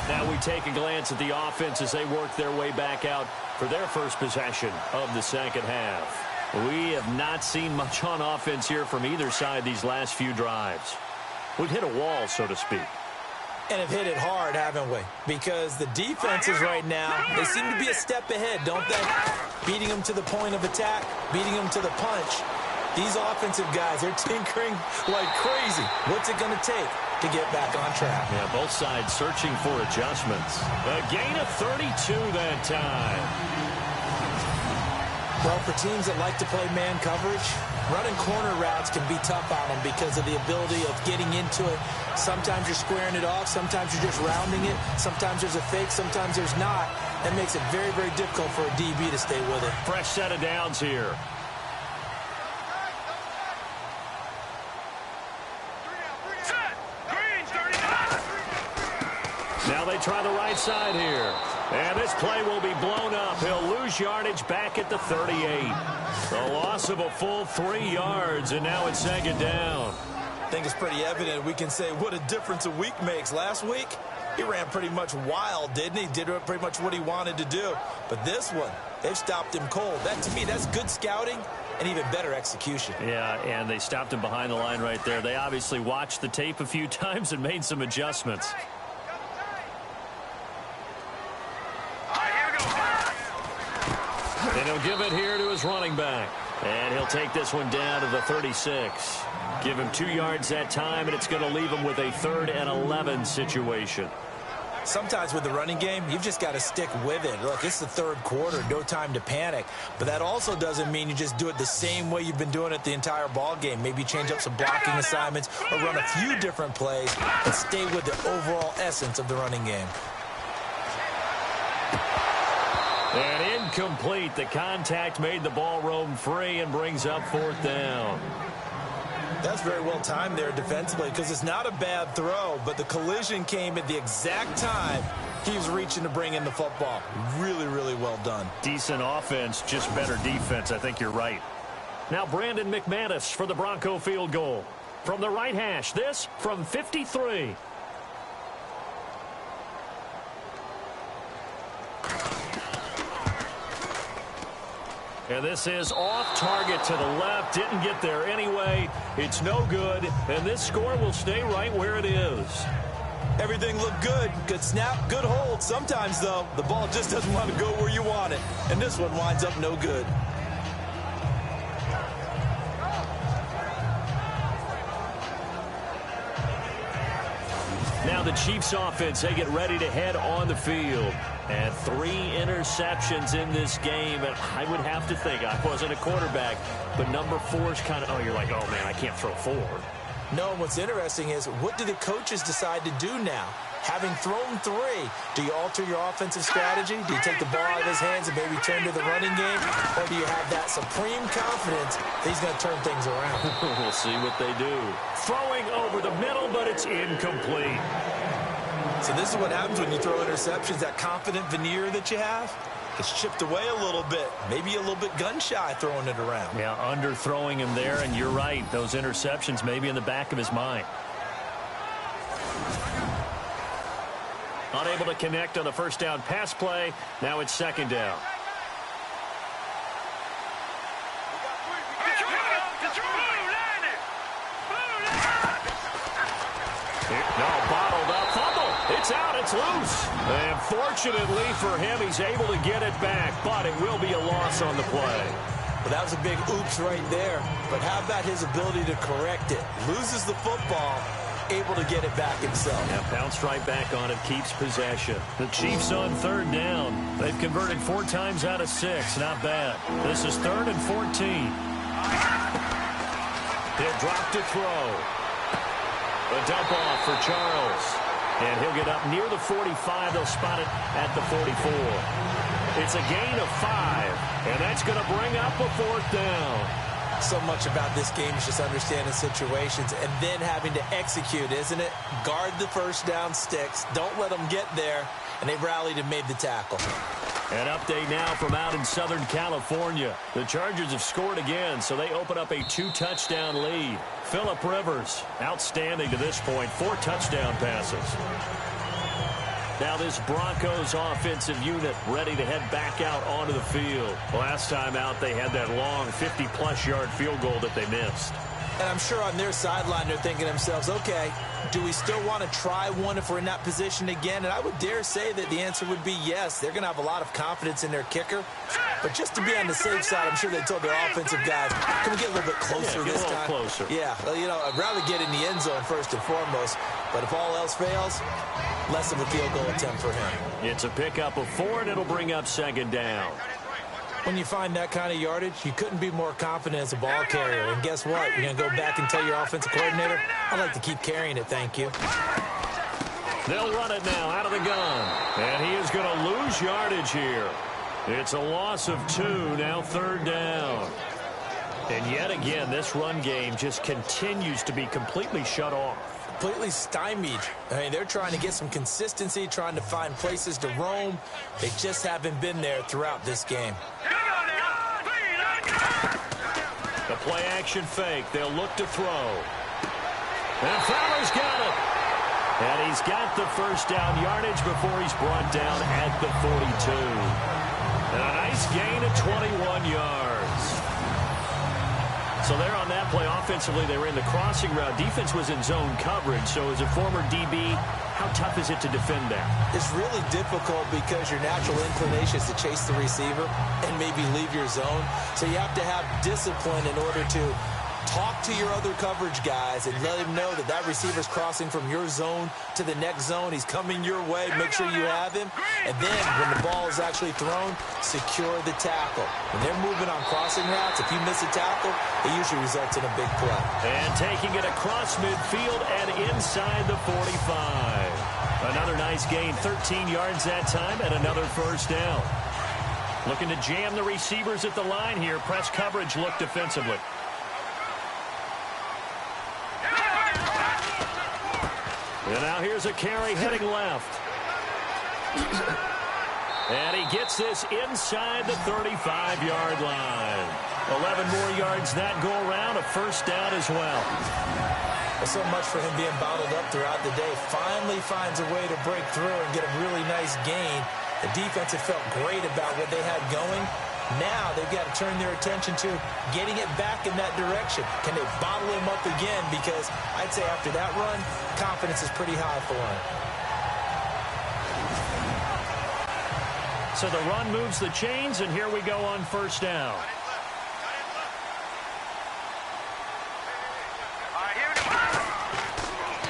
Now we take a glance at the offense as they work their way back out for their first possession of the second half. We have not seen much on offense here from either side these last few drives. We've hit a wall, so to speak. And have hit it hard, haven't we? Because the defenses right now, they seem to be a step ahead, don't they? Beating them to the point of attack, beating them to the punch. These offensive guys, they're tinkering like crazy. What's it going to take to get back on track? Yeah, both sides searching for adjustments. A gain of 32 that time. Well, for teams that like to play man coverage, running corner routes can be tough on them because of the ability of getting into it. Sometimes you're squaring it off. Sometimes you're just rounding it. Sometimes there's a fake. Sometimes there's not. That makes it very, very difficult for a DB to stay with it. Fresh set of downs here. Now they try the right side here. And this play will be blown up. He'll lose yardage back at the 38. The loss of a full 3 yards, and now it's second down. I think it's pretty evident. We can say what a difference a week makes. Last week, he ran pretty much wild, didn't he? Did pretty much what he wanted to do. But this one, they've stopped him cold. That, to me, that's good scouting and even better execution. Yeah, and they stopped him behind the line right there. They obviously watched the tape a few times and made some adjustments. And he'll give it here to his running back. And he'll take this one down to the 36. Give him 2 yards that time, and it's going to leave him with a 3rd and 11 situation. Sometimes with the running game, you've just got to stick with it. Look, it's the 3rd quarter, no time to panic. But that also doesn't mean you just do it the same way you've been doing it the entire ball game. Maybe change up some blocking assignments or run a few different plays and stay with the overall essence of the running game. And incomplete. The contact made the ball roam free and brings up 4th down. That's very well timed there defensively because it's not a bad throw, but the collision came at the exact time he was reaching to bring in the football. Really, really well done. Decent offense, just better defense. I think you're right. Now Brandon McManus for the Bronco field goal. From the right hash, this from 53. And this is off target to the left. Didn't get there anyway. It's no good. And this score will stay right where it is. Everything looked good. Good snap, good hold. Sometimes, though, the ball just doesn't want to go where you want it. And this one winds up no good. Now the Chiefs offense, they get ready to head on the field. And 3 interceptions in this game. And I would have to think, I wasn't a quarterback, but number 4 is kind of, oh, you're like, oh, man, I can't throw 4. No, and what's interesting is, what do the coaches decide to do now? Having thrown 3, do you alter your offensive strategy? Do you take the ball out of his hands and maybe turn to the running game? Or do you have that supreme confidence that he's going to turn things around? We'll see what they do. Throwing over the middle, but it's incomplete. So this is what happens when you throw interceptions. That confident veneer that you have gets chipped away a little bit. Maybe a little bit gun-shy throwing it around. Yeah, underthrowing him there, and you're right. Those interceptions may be in the back of his mind. Unable to connect on the first down pass play. Now it's second down. No, bottled up. Fumble. It's out. It's loose. And fortunately for him, he's able to get it back, but it will be a loss on the play. Well, that was a big oops right there. But how about his ability to correct it? Loses the football, able to get it back himself. Yeah, bounced right back on it, keeps possession. The Chiefs on third down. They've converted 4 times out of 6. Not bad. This is 3rd and 14. He'll drop to throw. A dump off for Charles. And he'll get up near the 45. They'll spot it at the 44. It's a gain of 5. And that's going to bring up a 4th down. So much about this game is just understanding situations and then having to execute, isn't it? Guard the first down sticks. Don't let them get there. And they rallied and made the tackle. An update now from out in Southern California. The Chargers have scored again, so they open up a 2-touchdown lead. Phillip Rivers, outstanding to this point, 4 touchdown passes. Now this Broncos offensive unit ready to head back out onto the field. Last time out, they had that long 50-plus yard field goal that they missed. And I'm sure on their sideline they're thinking to themselves, okay, do we still want to try one if we're in that position again? And I would dare say that the answer would be yes. They're going to have a lot of confidence in their kicker. But just to be on the safe side, I'm sure they told their offensive guys, can we get a little bit closer this time? Closer. Yeah, well, you know, I'd rather get in the end zone first and foremost. But if all else fails, less of a field goal attempt for him. It's a pickup of 4, and it'll bring up second down. When you find that kind of yardage, you couldn't be more confident as a ball carrier. And guess what? You're going to go back and tell your offensive coordinator, I'd like to keep carrying it, thank you. They'll run it now out of the gun. And he is going to lose yardage here. It's a loss of 2, now third down. And yet again, this run game just continues to be completely shut off. Completely stymied. I mean, they're trying to get some consistency, trying to find places to roam. They just haven't been there throughout this game. The play-action fake. They'll look to throw. And Fowler's got it. And he's got the first down yardage before he's brought down at the 42. And a nice gain of 21 yards. So there on that play, offensively, they were in the crossing route. Defense was in zone coverage. So as a former DB, how tough is it to defend that? It's really difficult because your natural inclination is to chase the receiver and maybe leave your zone. So you have to have discipline in order to talk to your other coverage guys and let him know that that receiver's crossing from your zone to the next zone. He's coming your way. Make sure you have him. And then when the ball is actually thrown, secure the tackle. When they're moving on crossing routes, if you miss a tackle, it usually results in a big play. And taking it across midfield and inside the 45. Another nice gain, 13 yards that time, and another first down. Looking to jam the receivers at the line here. Press coverage look defensively. And now here's a carry heading left. And he gets this inside the 35-yard line. 11 more yards that go around, a first down as well. Well, so much for him being bottled up throughout the day. Finally finds a way to break through and get a really nice gain. The defense had felt great about what they had going. Now they've got to turn their attention to getting it back in that direction. Can they bottle him up again? Because I'd say after that run, confidence is pretty high for him. So the run moves the chains, and here we go on first down.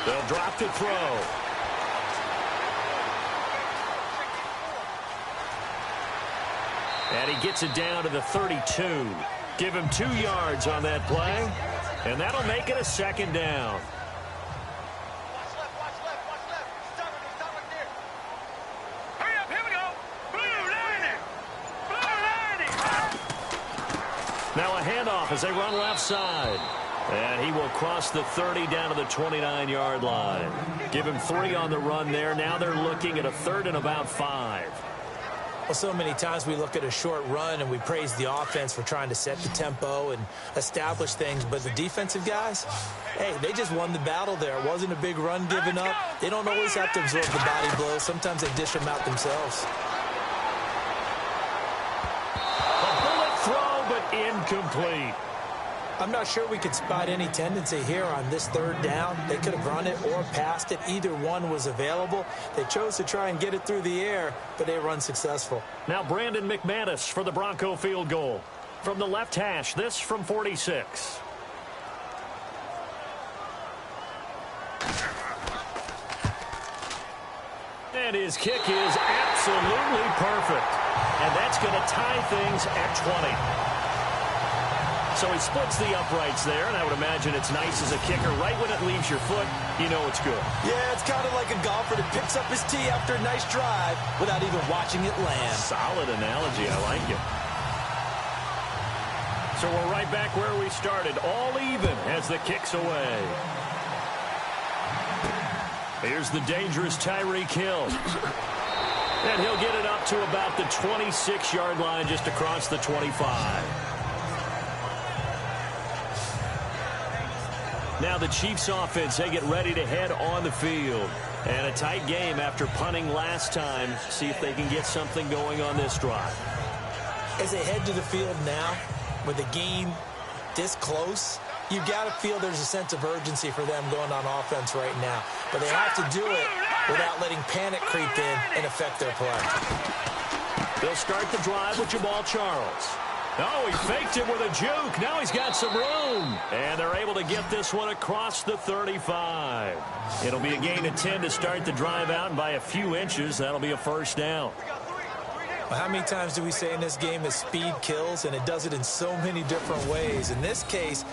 They'll drop to throw. And he gets it down to the 32. Give him 2 yards on that play, and that'll make it a second down. Hurry up, here we go. Blue lining. Now a handoff as they run left side. And he will cross the 30 down to the 29-yard line. Give him 3 on the run there. Now they're looking at a 3rd and about 5. Well, so many times we look at a short run and we praise the offense for trying to set the tempo and establish things. But the defensive guys, hey, they just won the battle there. It wasn't a big run given up. They don't always have to absorb the body blows. Sometimes they dish them out themselves. A bullet throw, but incomplete. I'm not sure we could spot any tendency here on this 3rd down. They could have run it or passed it. Either one was available. They chose to try and get it through the air, but they were unsuccessful. Now Brandon McManus for the Bronco field goal. From the left hash, this from 46. And his kick is absolutely perfect. And that's going to tie things at 20. So he splits the uprights there, and I would imagine it's nice as a kicker. Right when it leaves your foot, you know it's good. Yeah, it's kind of like a golfer that picks up his tee after a nice drive without even watching it land. Solid analogy. I like it. So we're right back where we started, all even as the kick's away. Here's the dangerous Tyreek Hill. And he'll get it up to about the 26-yard line just across the 25. Now the Chiefs offense, they get ready to head on the field. And a tight game after punting last time. See if they can get something going on this drive. As they head to the field now, with the game this close, you got to feel there's a sense of urgency for them going on offense right now. But they have to do it without letting panic creep in and affect their play. They'll start the drive with Jamaal Charles. Oh, he faked it with a juke. Now he's got some room. And they're able to get this one across the 35. It'll be a gain of 10 to start the drive out, and by a few inches, that'll be a first down. Well, how many times do we say in this game that speed kills, and it does it in so many different ways? In this case,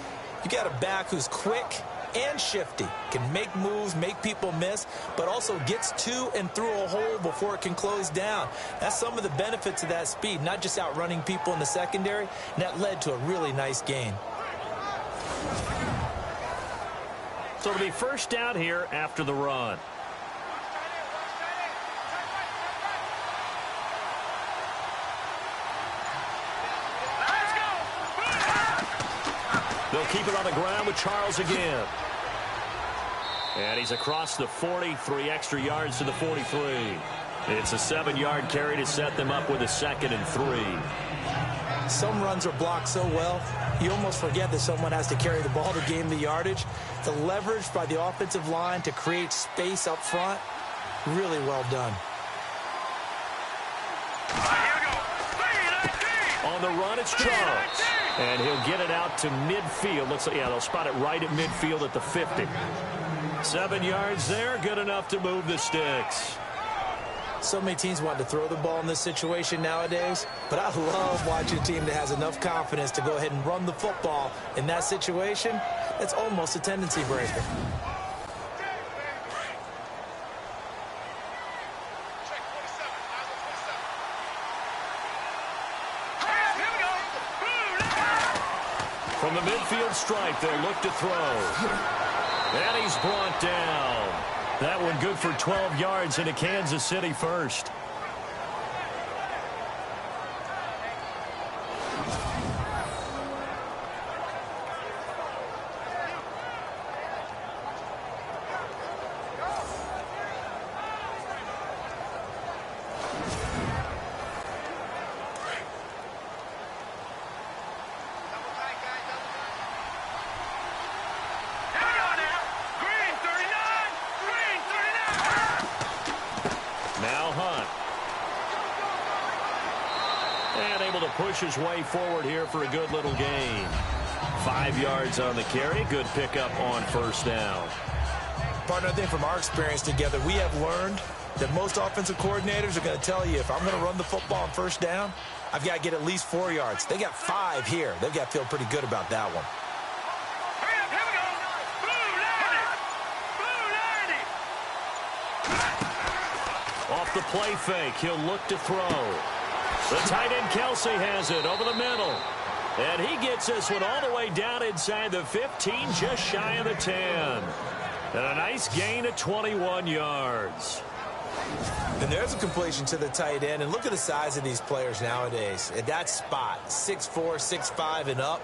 you got a back who's quick and shifty, can make moves, make people miss, but also gets to and through a hole before it can close down. That's some of the benefits of that speed, not just outrunning people in the secondary, and that led to a really nice gain. So it'll be first down here after the run. They'll keep it on the ground with Charles again. And he's across the 40, 3 extra yards to the 43. It's a 7-yard carry to set them up with a 2nd and 3. Some runs are blocked so well, you almost forget that someone has to carry the ball to gain the yardage. The leverage by the offensive line to create space up front, really well done. On the run, it's Charles. And he'll get it out to midfield. Looks like, yeah, they'll spot it right at midfield at the 50. 7 yards there, good enough to move the sticks. So many teams want to throw the ball in this situation nowadays, but I love watching a team that has enough confidence to go ahead and run the football. In that situation, that's almost a tendency breaker. From the midfield stripe, they'll look to throw. And he's brought down. That one good for 12 yards into Kansas City first. Push his way forward here for a good little gain. 5 yards on the carry. Good pickup on first down. Partner, I think from our experience together, we have learned that most offensive coordinators are going to tell you, if I'm going to run the football on first down, I've got to get at least 4 yards. They got 5 here. They've got to feel pretty good about that one. Off the play fake, he'll look to throw. The tight end Kelsey has it over the middle. And he gets this one all the way down inside the 15, just shy of the 10. And a nice gain of 21 yards. And there's a completion to the tight end. And look at the size of these players nowadays. At that spot, 6'4", 6'5", and up.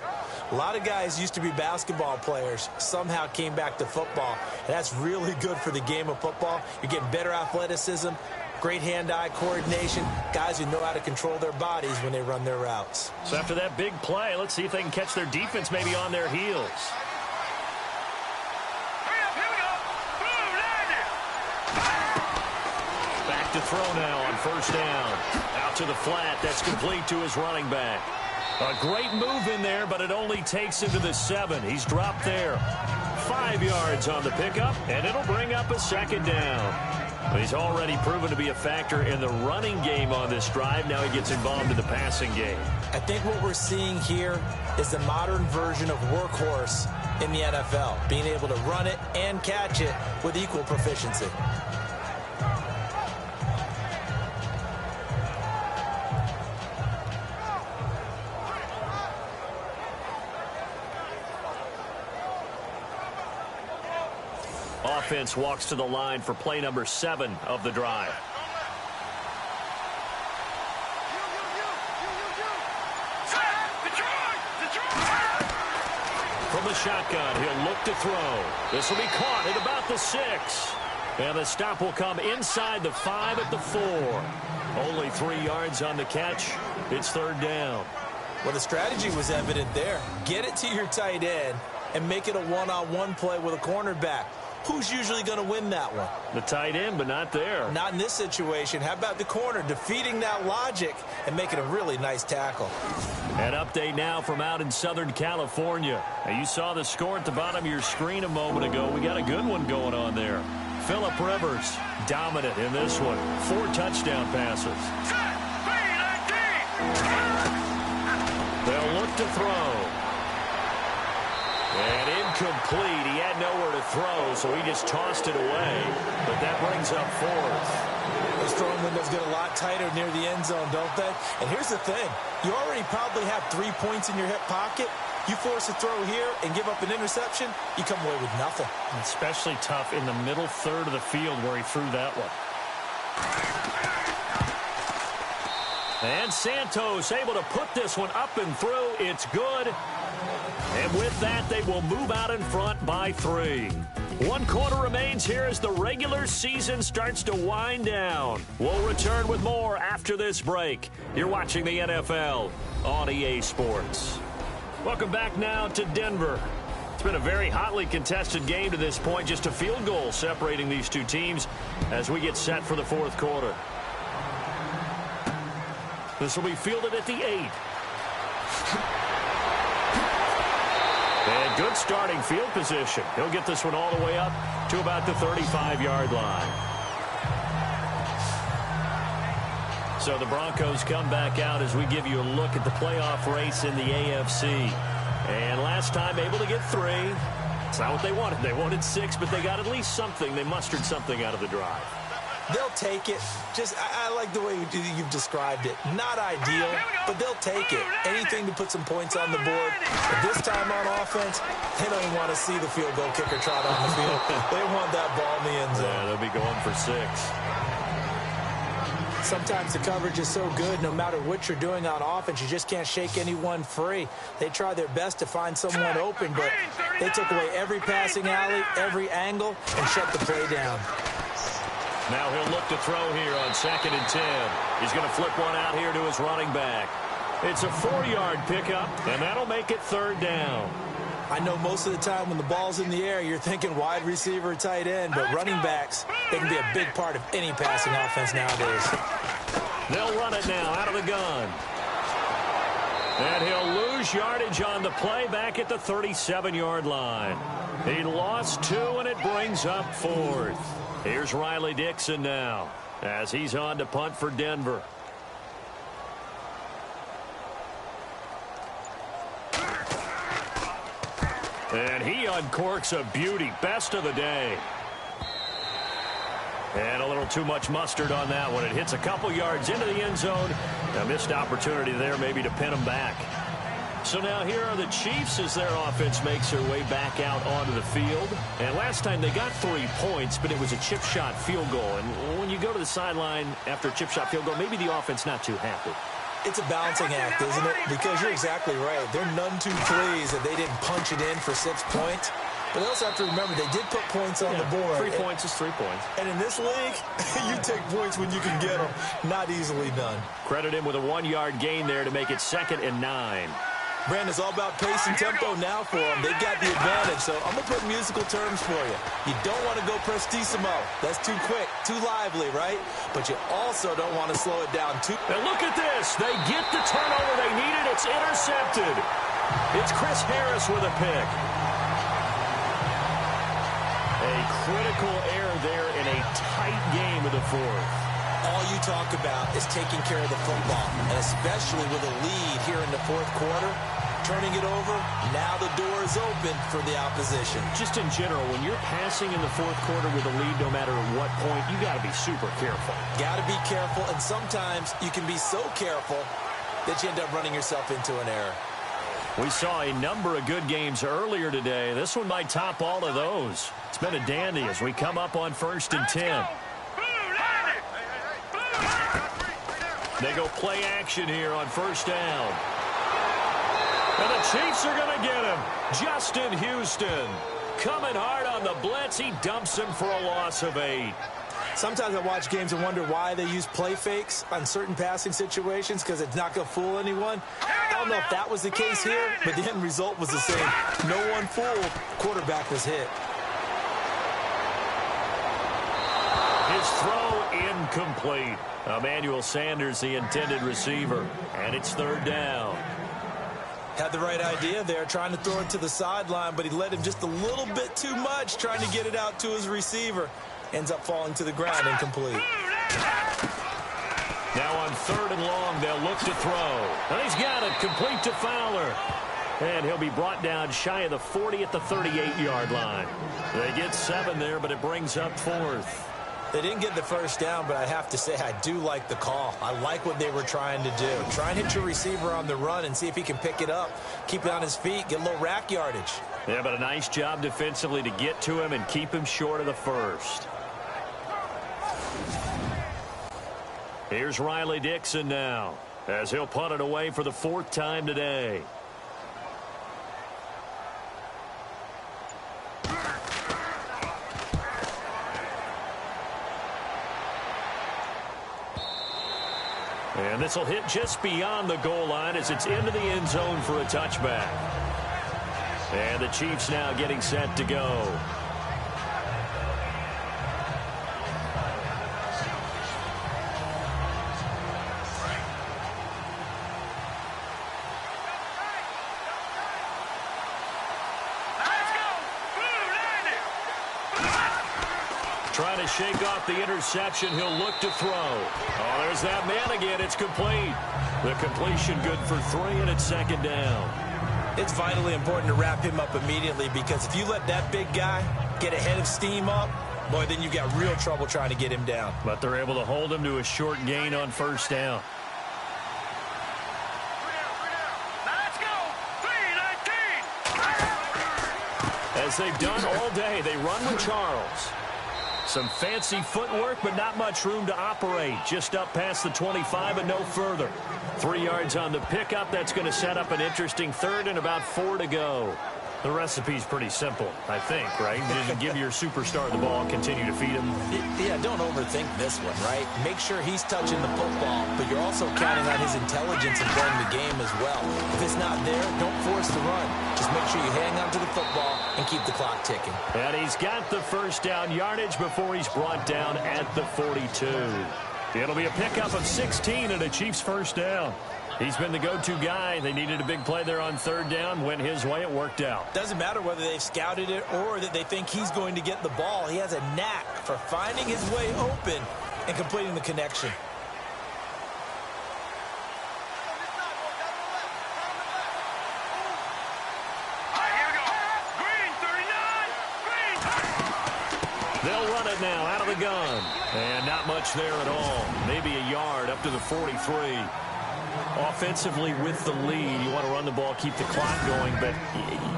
A lot of guys used to be basketball players, somehow came back to football. And that's really good for the game of football. You're getting better athleticism, great hand-eye coordination, guys who know how to control their bodies when they run their routes. So after that big play, let's see if they can catch their defense maybe on their heels. Back to throw now on first down. Out to the flat. That's complete to his running back. A great move in there, but it only takes him to the 7. He's dropped there. 5 yards on the pickup, and it'll bring up a 2nd down. He's already proven to be a factor in the running game on this drive. Now he gets involved in the passing game. I think what we're seeing here is the modern version of workhorse in the NFL, being able to run it and catch it with equal proficiency. Offense walks to the line for play number 7 of the drive. From the shotgun, he'll look to throw. This will be caught at about the 6. And the stop will come inside the 5 at the 4. Only 3 yards on the catch. It's 3rd down. Well, the strategy was evident there. Get it to your tight end, and make it a one-on-one play with a cornerback. Who's usually going to win that one? The tight end, but not there. Not in this situation. How about the corner defeating that logic and making a really nice tackle? An update now from out in Southern California. Now, you saw the score at the bottom of your screen a moment ago. We got a good one going on there. Phillip Rivers, dominant in this one. 4 touchdown passes. They'll look to throw. And incomplete. He had nowhere to throw, so he just tossed it away. But that brings up 4th. Those throwing windows get a lot tighter near the end zone, don't they? And here's the thing. You already probably have 3 points in your hip pocket. You force a throw here and give up an interception, you come away with nothing. Especially tough in the middle third of the field where he threw that one. And Santos able to put this one up and through. It's good. And with that, they will move out in front by 3. 1 quarter remains here as the regular season starts to wind down. We'll return with more after this break. You're watching the NFL on EA Sports. Welcome back now to Denver. It's been a very hotly contested game to this point. Just a field goal separating these two teams as we get set for the 4th quarter. This will be fielded at the 8. And good starting field position. He'll get this one all the way up to about the 35-yard line. So the Broncos come back out as we give you a look at the playoff race in the AFC. And last time able to get 3. It's not what they wanted. They wanted 6, but they got at least something. They mustered something out of the drive. They'll take it. I like the way you've described it. Not ideal, but they'll take it. Anything to put some points on the board. But this time on offense, they don't even want to see the field goal kicker trot on the field. They want that ball in the end zone. Yeah, they'll be going for 6. Sometimes the coverage is so good, no matter what you're doing on offense, you just can't shake anyone free. They try their best to find someone open, but they took away every passing alley, every angle, and shut the play down. Now he'll look to throw here on 2nd and 10. He's going to flip one out here to his running back. It's a 4-yard pickup, and that'll make it 3rd down. I know most of the time when the ball's in the air, you're thinking wide receiver, tight end, but running backs, they can be a big part of any passing offense nowadays. They'll run it now out of the gun. And he'll lose yardage on the play back at the 37-yard line. He lost 2, and it brings up 4th. Here's Riley Dixon now as he's on to punt for Denver. And he uncorks a beauty. Best of the day. And a little too much mustard on that one. It hits a couple yards into the end zone. A missed opportunity there maybe to pin him back. So now here are the Chiefs as their offense makes their way back out onto the field. And last time they got 3 points, but it was a chip shot field goal. And when you go to the sideline after a chip shot field goal, maybe the offense not too happy. It's a balancing act, isn't it? Because you're exactly right. They're none too pleased that they didn't punch it in for 6 points. But they also have to remember they did put points on the board. 3 points is 3 points. And in this league, you take points when you can get them. Not easily done. Credit him with a 1-yard gain there to make it 2nd and 9. Brandon, it's all about pace and tempo now for them. They got the advantage, so I'm going to put musical terms for you. You don't want to go prestissimo. That's too quick, too lively, right? But you also don't want to slow it down too. And look at this. They get the turnover they needed. It's intercepted. It's Chris Harris with a pick. A critical error there in a tight game of the 4th. All you talk about is taking care of the football, and especially with a lead here in the 4th quarter, turning it over, now the door is open for the opposition. Just in general, when you're passing in the 4th quarter with a lead, no matter at what point, you got to be super careful. Got to be careful, and sometimes you can be so careful that you end up running yourself into an error. We saw a number of good games earlier today. This one might top all of those. It's been a dandy as we come up on 1st and 10. They go play action here on 1st down. And the Chiefs are going to get him. Justin Houston coming hard on the blitz. He dumps him for a loss of 8. Sometimes I watch games and wonder why they use play fakes on certain passing situations because it's not going to fool anyone. I don't know if that was the case here, but the end result was the same. No one fooled. Quarterback was hit. His throw incomplete. Emmanuel Sanders, the intended receiver, and it's third down. Had the right idea there, trying to throw it to the sideline, but he led him just a little bit too much, trying to get it out to his receiver. Ends up falling to the ground, incomplete. Now on third and long, they'll look to throw. And he's got it, complete to Fowler. And he'll be brought down shy of the 40 at the 38-yard line. They get 7 there, but it brings up fourth. They didn't get the first down, but I have to say I do like the call. I like what they were trying to do. Try and hit your receiver on the run and see if he can pick it up. Keep it on his feet, get a little rack yardage. Yeah, but a nice job defensively to get to him and keep him short of the first. Here's Riley Dixon now, as he'll punt it away for the 4th time today. And this will hit just beyond the goal line as it's into the end zone for a touchback. And the Chiefs now getting set to go. Trying to shake off the interception. He'll look to throw. Oh, there's that man again. It's complete. The completion good for 3, and it's second down. It's vitally important to wrap him up immediately because if you let that big guy get ahead of steam up, boy, then you've got real trouble trying to get him down. But they're able to hold him to a short gain on first down. Let's go. 3-19. As they've done all day, they run with Charles. Some fancy footwork, but not much room to operate. Just up past the 25 and no further. 3 yards on the pickup. That's going to set up an interesting third and about 4 to go. The recipe's pretty simple, I think, right? Just give your superstar the ball and continue to feed him. Yeah, don't overthink this one, right? Make sure he's touching the football, but you're also counting on his intelligence in playing the game as well. If it's not there, don't force the run. Just make sure you hang on to the football and keep the clock ticking. And he's got the first down yardage before he's brought down at the 42. It'll be a pickup of 16 and a Chiefs first down. He's been the go-to guy. They needed a big play there on third down. Went his way. It worked out. Doesn't matter whether they've scouted it or that they think he's going to get the ball. He has a knack for finding his way open and completing the connection. They'll run it now out of the gun. And not much there at all. Maybe a yard up to the 43. Offensively with the lead, you want to run the ball, keep the clock going, but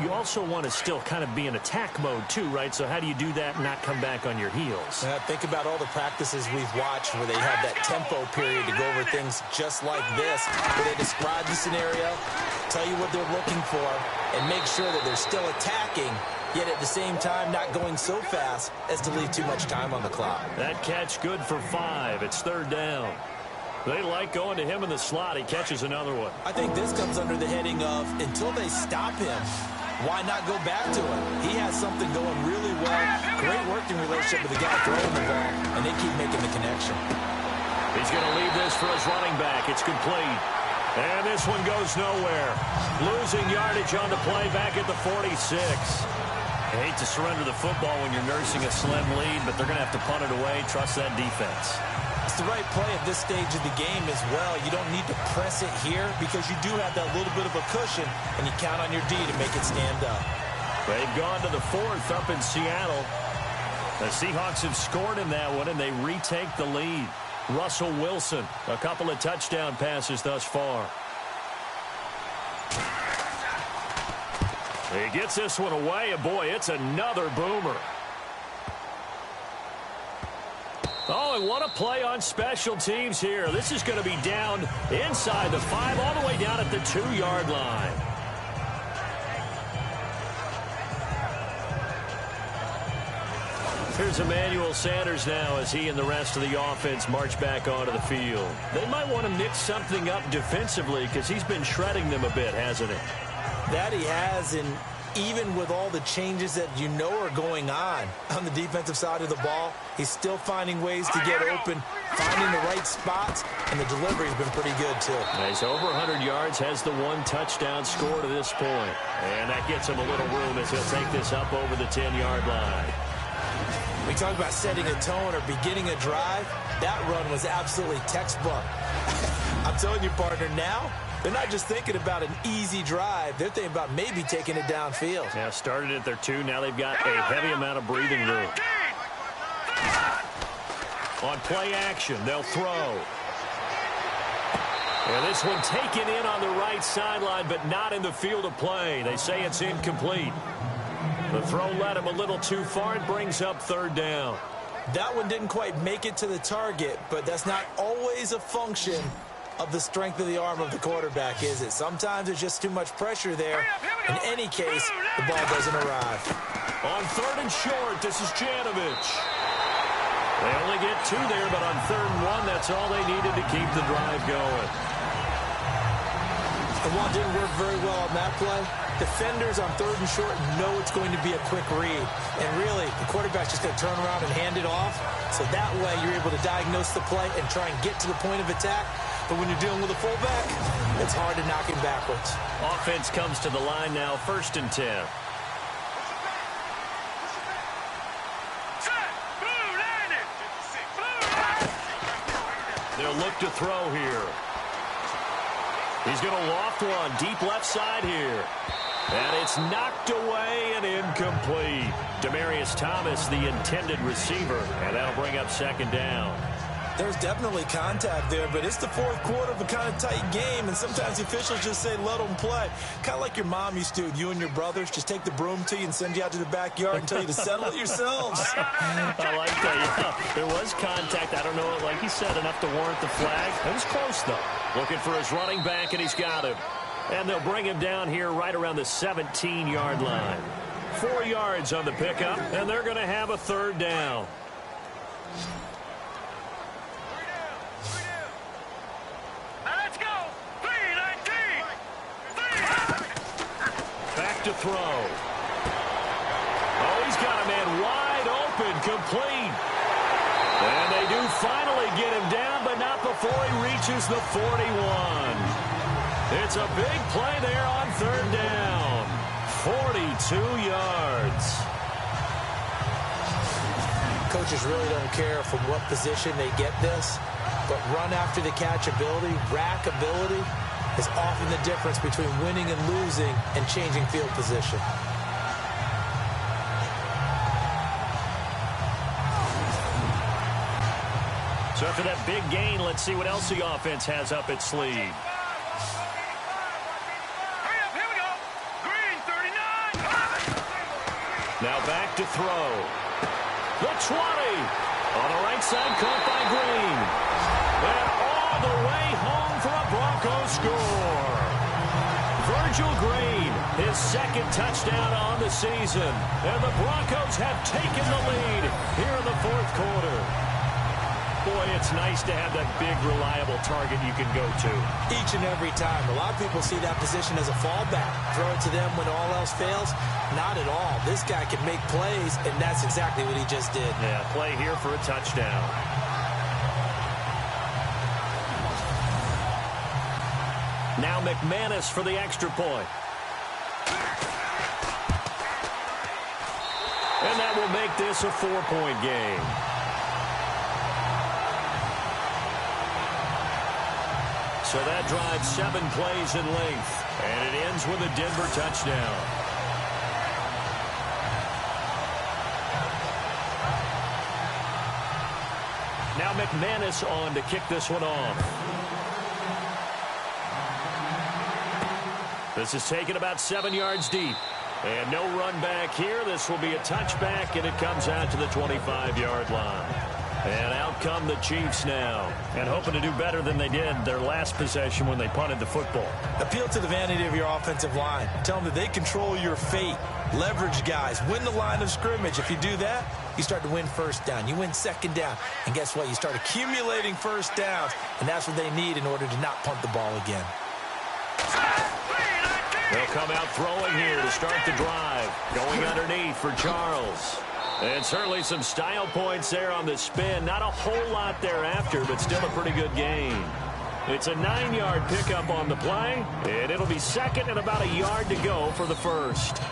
you also want to still kind of be in attack mode too, right? So how do you do that and not come back on your heels? Think about all the practices we've watched where they have that tempo period to go over things just like this, where they describe the scenario, tell you what they're looking for, and make sure that they're still attacking, yet at the same time not going so fast as to leave too much time on the clock. That catch good for 5. It's third down. They like going to him in the slot. He catches another one. I think this comes under the heading of until they stop him, why not go back to him? He has something going really well. Great working relationship with the guy throwing the ball, and they keep making the connection. He's going to leave this for his running back. It's complete. And this one goes nowhere. Losing yardage on the play back at the 46. I hate to surrender the football when you're nursing a slim lead, but they're going to have to punt it away. Trust that defense. It's the right play at this stage of the game as well. You don't need to press it here because you do have that little bit of a cushion, and you count on your D to make it stand up. They've gone to the 4th up in Seattle. The Seahawks have scored in that one, and they retake the lead. Russell Wilson, a couple of touchdown passes thus far. He gets this one away, and boy, it's another boomer. Oh, and what a play on special teams here. This is going to be down inside the 5, all the way down at the 2-yard line. Here's Emmanuel Sanders now as he and the rest of the offense march back onto the field. They might want to mix something up defensively because he's been shredding them a bit, hasn't he? That he has, and even with all the changes that you know are going on the defensive side of the ball, he's still finding ways to get open, finding the right spots, and the delivery's been pretty good too. He's over 100 yards, has the 1 touchdown score to this point. And that gets him a little room as he'll take this up over the 10-yard line. We talk about setting a tone or beginning a drive. That run was absolutely textbook. I'm telling you, partner, now they're not just thinking about an easy drive. They're thinking about maybe taking it downfield. Yeah, started at their 2. Now they've got a heavy amount of breathing room. On play action, they'll throw. And this one taken in on the right sideline, but not in the field of play. They say it's incomplete. The throw led him a little too far. It brings up 3rd down. That one didn't quite make it to the target, but that's not always a function of the strength of the arm of the quarterback, is it? Sometimes there's just too much pressure there. In any case, the ball doesn't arrive. On 3rd and short, this is Janovich. They only get 2 there, but on 3rd and 1, that's all they needed to keep the drive going. And while it didn't work very well on that play, defenders on 3rd and short know it's going to be a quick read. And really, the quarterback's just going to turn around and hand it off. So that way, you're able to diagnose the play and try and get to the point of attack. But when you're dealing with a fullback, it's hard to knock him backwards. Offense comes to the line now, 1st and 10. They'll look to throw here. He's going to loft one deep left side here. And it's knocked away and incomplete. Demaryius Thomas, the intended receiver, and that'll bring up 2nd down. There's definitely contact there, but it's the 4th quarter of a kind of tight game, and sometimes the officials just say, let them play. Kind of like your mom used to, you and your brothers, just take the broom to you and send you out to the backyard and tell you to settle it yourselves. I like that, yeah. There was contact. I don't know, like you said, enough to warrant the flag. It was close, though. Looking for his running back, and he's got him. And they'll bring him down here right around the 17-yard line. 4 yards on the pickup, and they're going to have a 3rd down. Back to throw. Oh, he's got a man wide open, complete. And they do finally get him down, but not before he reaches the 41. It's a big play there on 3rd down. 42 yards. Coaches really don't care from what position they get this, but run after the catch ability, rack ability, is often the difference between winning and losing and changing field position. So after that big gain, let's see what else the offense has up its sleeve. Hurry up, here we go. Green, 39. Now back to throw. The 20. On the right side, caught by Green. And all the way home for a Broncos score. Virgil Green, his 2nd touchdown on the season. And the Broncos have taken the lead here in the 4th quarter. Boy, it's nice to have that big, reliable target you can go to. Each and every time. A lot of people see that position as a fallback. Throw it to them when all else fails. Not at all. This guy can make plays, and that's exactly what he just did. Yeah, play here for a touchdown. Now McManus for the extra point. And that will make this a 4-point game. So that drives 7 plays in length, and it ends with a Denver touchdown. Now McManus on to kick this one off. This is taken about 7 yards deep. And no run back here. This will be a touchback, and it comes out to the 25-yard line. And out come the Chiefs now. And hoping to do better than they did their last possession when they punted the football. Appeal to the vanity of your offensive line. Tell them that they control your fate. Leverage guys. Win the line of scrimmage. If you do that, you start to win first down. You win second down. And guess what? You start accumulating first downs. And that's what they need in order to not punt the ball again. They'll come out throwing here to start the drive. Going underneath for Charles. And certainly some style points there on the spin. Not a whole lot thereafter, but still a pretty good gain. It's a 9-yard pickup on the play, and it'll be second and about a yard to go for the first.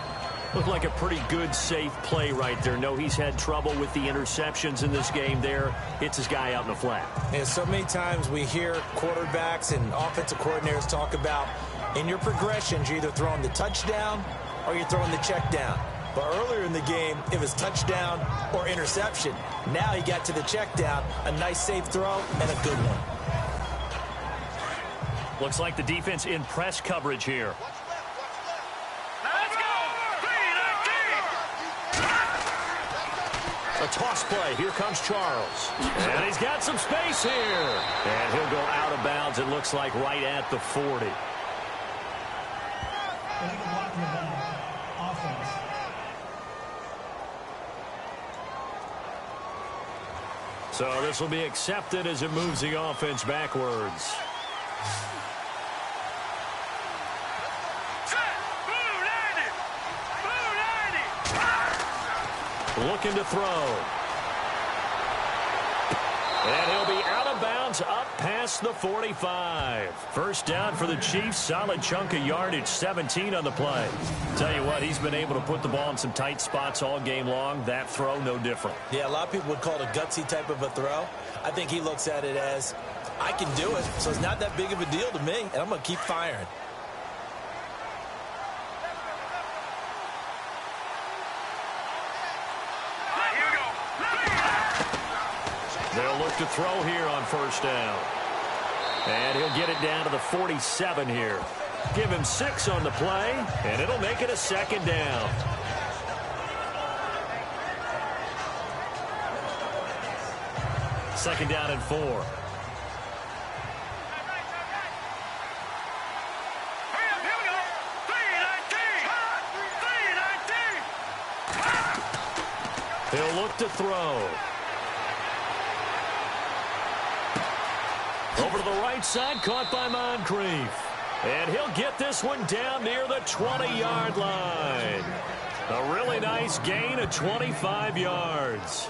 Looked like a pretty good, safe play right there. No, he's had trouble with the interceptions in this game there. Hits his guy out in the flat. And so many times we hear quarterbacks and offensive coordinators talk about in your progressions, you're either throwing the touchdown or you're throwing the check down. But earlier in the game, it was touchdown or interception. Now he got to the check down, a nice safe throw, and a good one. Looks like the defense in press coverage here. Let's go! A toss play. Here comes Charles. And he's got some space here. And he'll go out of bounds, it looks like, right at the 40. So this will be accepted as it moves the offense backwards. Looking to throw. And he'll be out of bounds up past the 45. First down for the Chiefs. Solid chunk of yardage, 17 on the play. Tell you what, he's been able to put the ball in some tight spots all game long. That throw, no different. Yeah, a lot of people would call it a gutsy type of a throw. I think he looks at it as, I can do it, so it's not that big of a deal to me, and I'm going to keep firing. They'll look to throw here on first down. And he'll get it down to the 47 here. Give him 6 on the play, and it'll make it a second down. Second down and 4. He'll look to throw. Over to the right side, caught by Moncrief. And he'll get this one down near the 20-yard line. A really nice gain of 25 yards.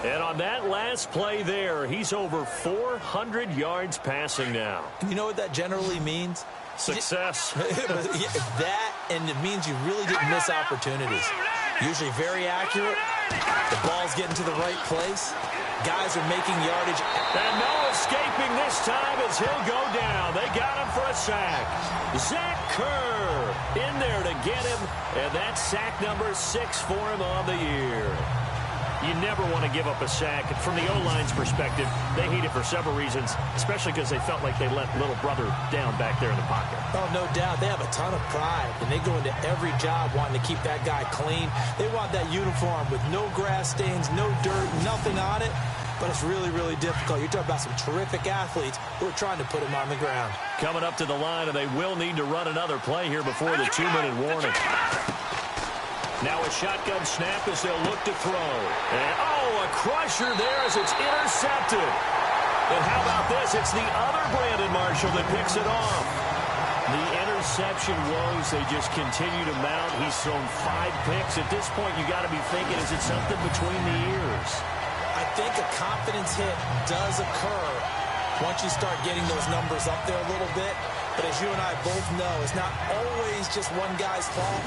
And on that last play there, he's over 400 yards passing now. You know what that generally means? Success. That, and it means you really didn't miss opportunities. Usually very accurate. The ball's getting to the right place. Guys are making yardage. And no escaping this time as he'll go down. They got him for a sack. Zach Kerr in there to get him. And that's sack number 6 for him on the year. You never want to give up a sack. From the O-line's perspective, they hate it for several reasons, especially because they felt like they let little brother down back there in the pocket. Oh, no doubt. They have a ton of pride, and they go into every job wanting to keep that guy clean. They want that uniform with no grass stains, no dirt, nothing on it. But it's really, really difficult. You're talking about some terrific athletes who are trying to put him on the ground. Coming up to the line, and they will need to run another play here before the 2-minute warning. Now a shotgun snap as they'll look to throw. And, a crusher there as it's intercepted. And how about this? It's the other Brandon Marshall that picks it off. The interception woes, they just continue to mount. He's thrown 5 picks. At this point, you got to be thinking, is it something between the ears? I think a confidence hit does occur once you start getting those numbers up there a little bit. But as you and I both know, it's not always just one guy's fault.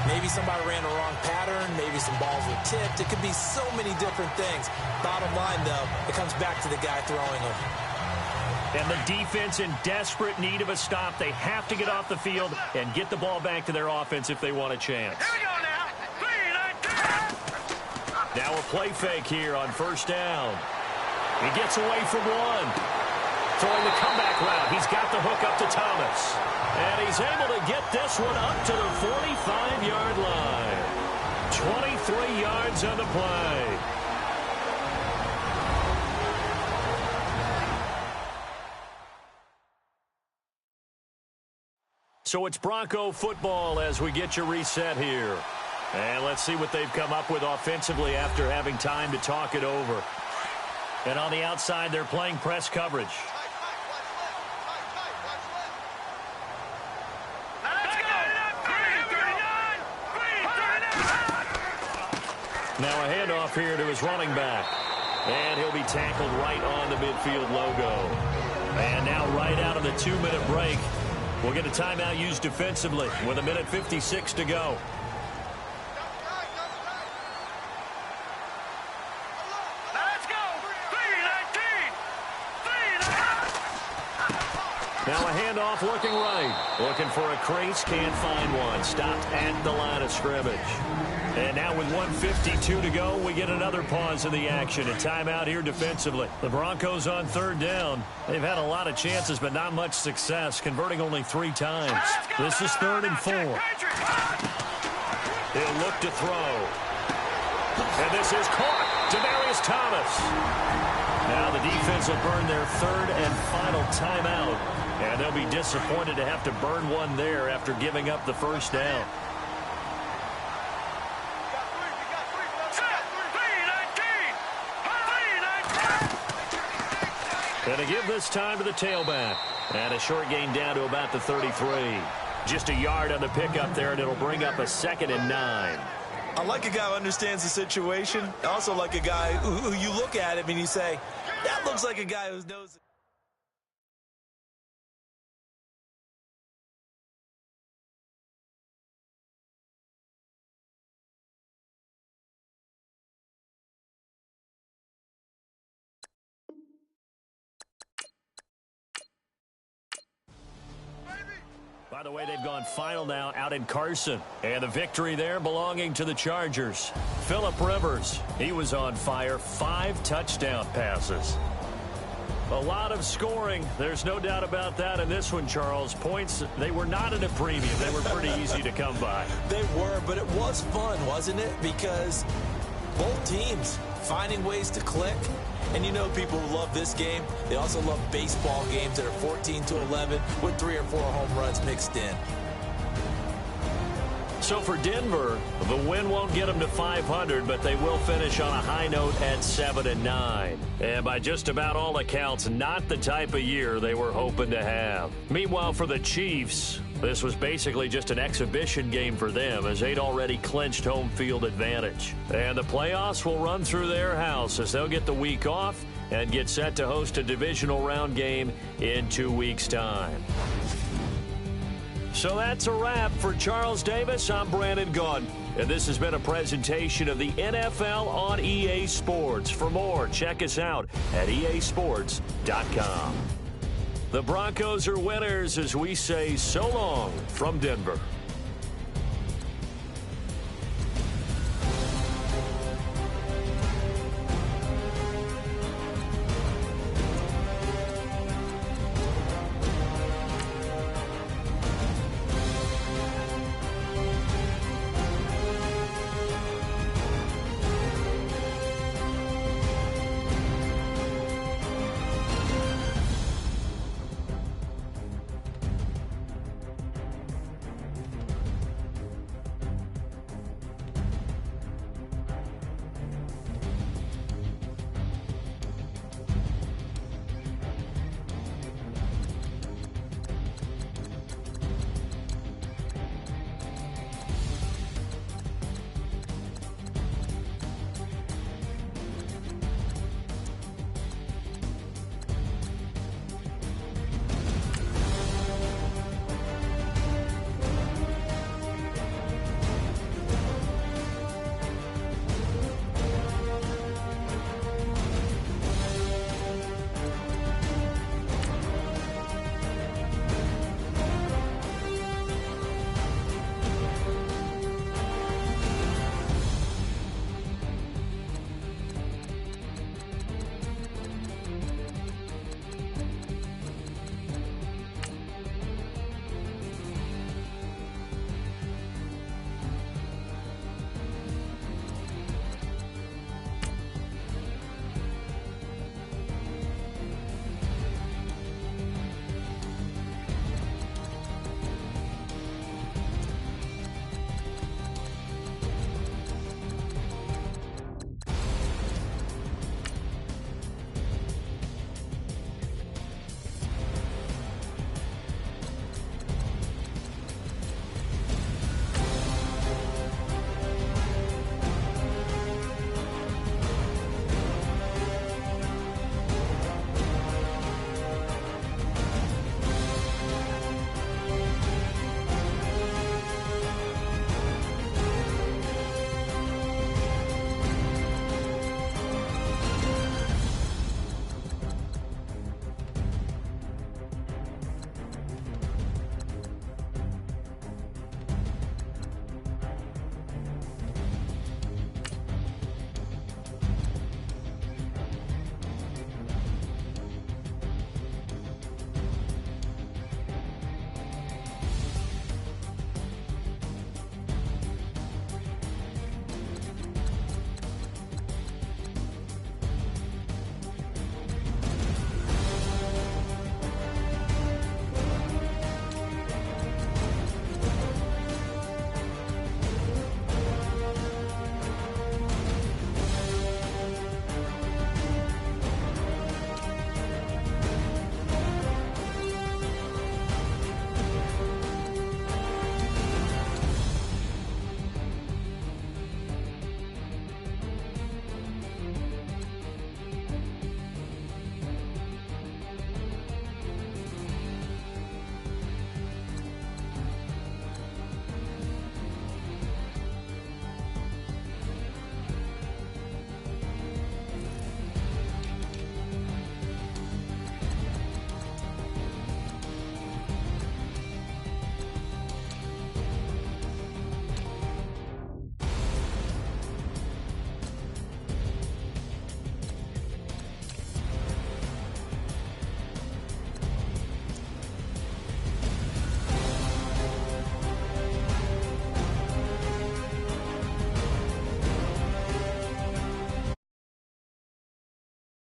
Maybe somebody ran the wrong pattern. Maybe some balls were tipped. It could be so many different things. Bottom line, though, it comes back to the guy throwing them. And the defense in desperate need of a stop. They have to get off the field and get the ball back to their offense if they want a chance. Here we go now. 3, 19. Now a play fake here on first down. He gets away from one. Throwing the comeback route. He's got the hook up to Thomas. And he's able to get this one up to the 45-yard line. 23 yards on the play. So it's Bronco football as we get you reset here. And let's see what they've come up with offensively after having time to talk it over. And on the outside, they're playing press coverage. Now a handoff here to his running back. And he'll be tackled right on the midfield logo. And now right out of the 2-minute break, we'll get a timeout used defensively with 1:56 to go. Now a handoff looking right. Looking for a crease, can't find one. Stopped at the line of scrimmage. And now with 1:52 to go, we get another pause in the action. A timeout here defensively. The Broncos on 3rd down. They've had a lot of chances, but not much success, converting only 3 times. This is 3rd and 4. He'll look to throw. And this is caught. Demaryius Thomas. Now the defense will burn their 3rd and final timeout. And they'll be disappointed to have to burn one there after giving up the 1st down. And to give this time to the tailback. And a short gain down to about the 33. Just a yard on the pickup there, and it'll bring up a 2nd and 9. I like a guy who understands the situation. I also like a guy who you look at him and you say, that looks like a guy who knows it. By the way, they've gone final now out in Carson. And the victory there belonging to the Chargers. Phillip Rivers, he was on fire. 5 touchdown passes. A lot of scoring. There's no doubt about that in this one, Charles. Points, they were not at a premium. They were pretty easy to come by. They were, but it was fun, wasn't it? Because both teams finding ways to click. And you know people who love this game, they also love baseball games that are 14-11 with 3 or 4 home runs mixed in. So for Denver, the win won't get them to 500, but they will finish on a high note at 7-9. And by just about all accounts, not the type of year they were hoping to have. Meanwhile, for the Chiefs, this was basically just an exhibition game for them as they'd already clinched home field advantage. And the playoffs will run through their house as they'll get the week off and get set to host a divisional round game in 2 weeks' time. So that's a wrap for Charles Davis. I'm Brandon Gaudin, and this has been a presentation of the NFL on EA Sports. For more, check us out at easports.com. The Broncos are winners as we say so long from Denver.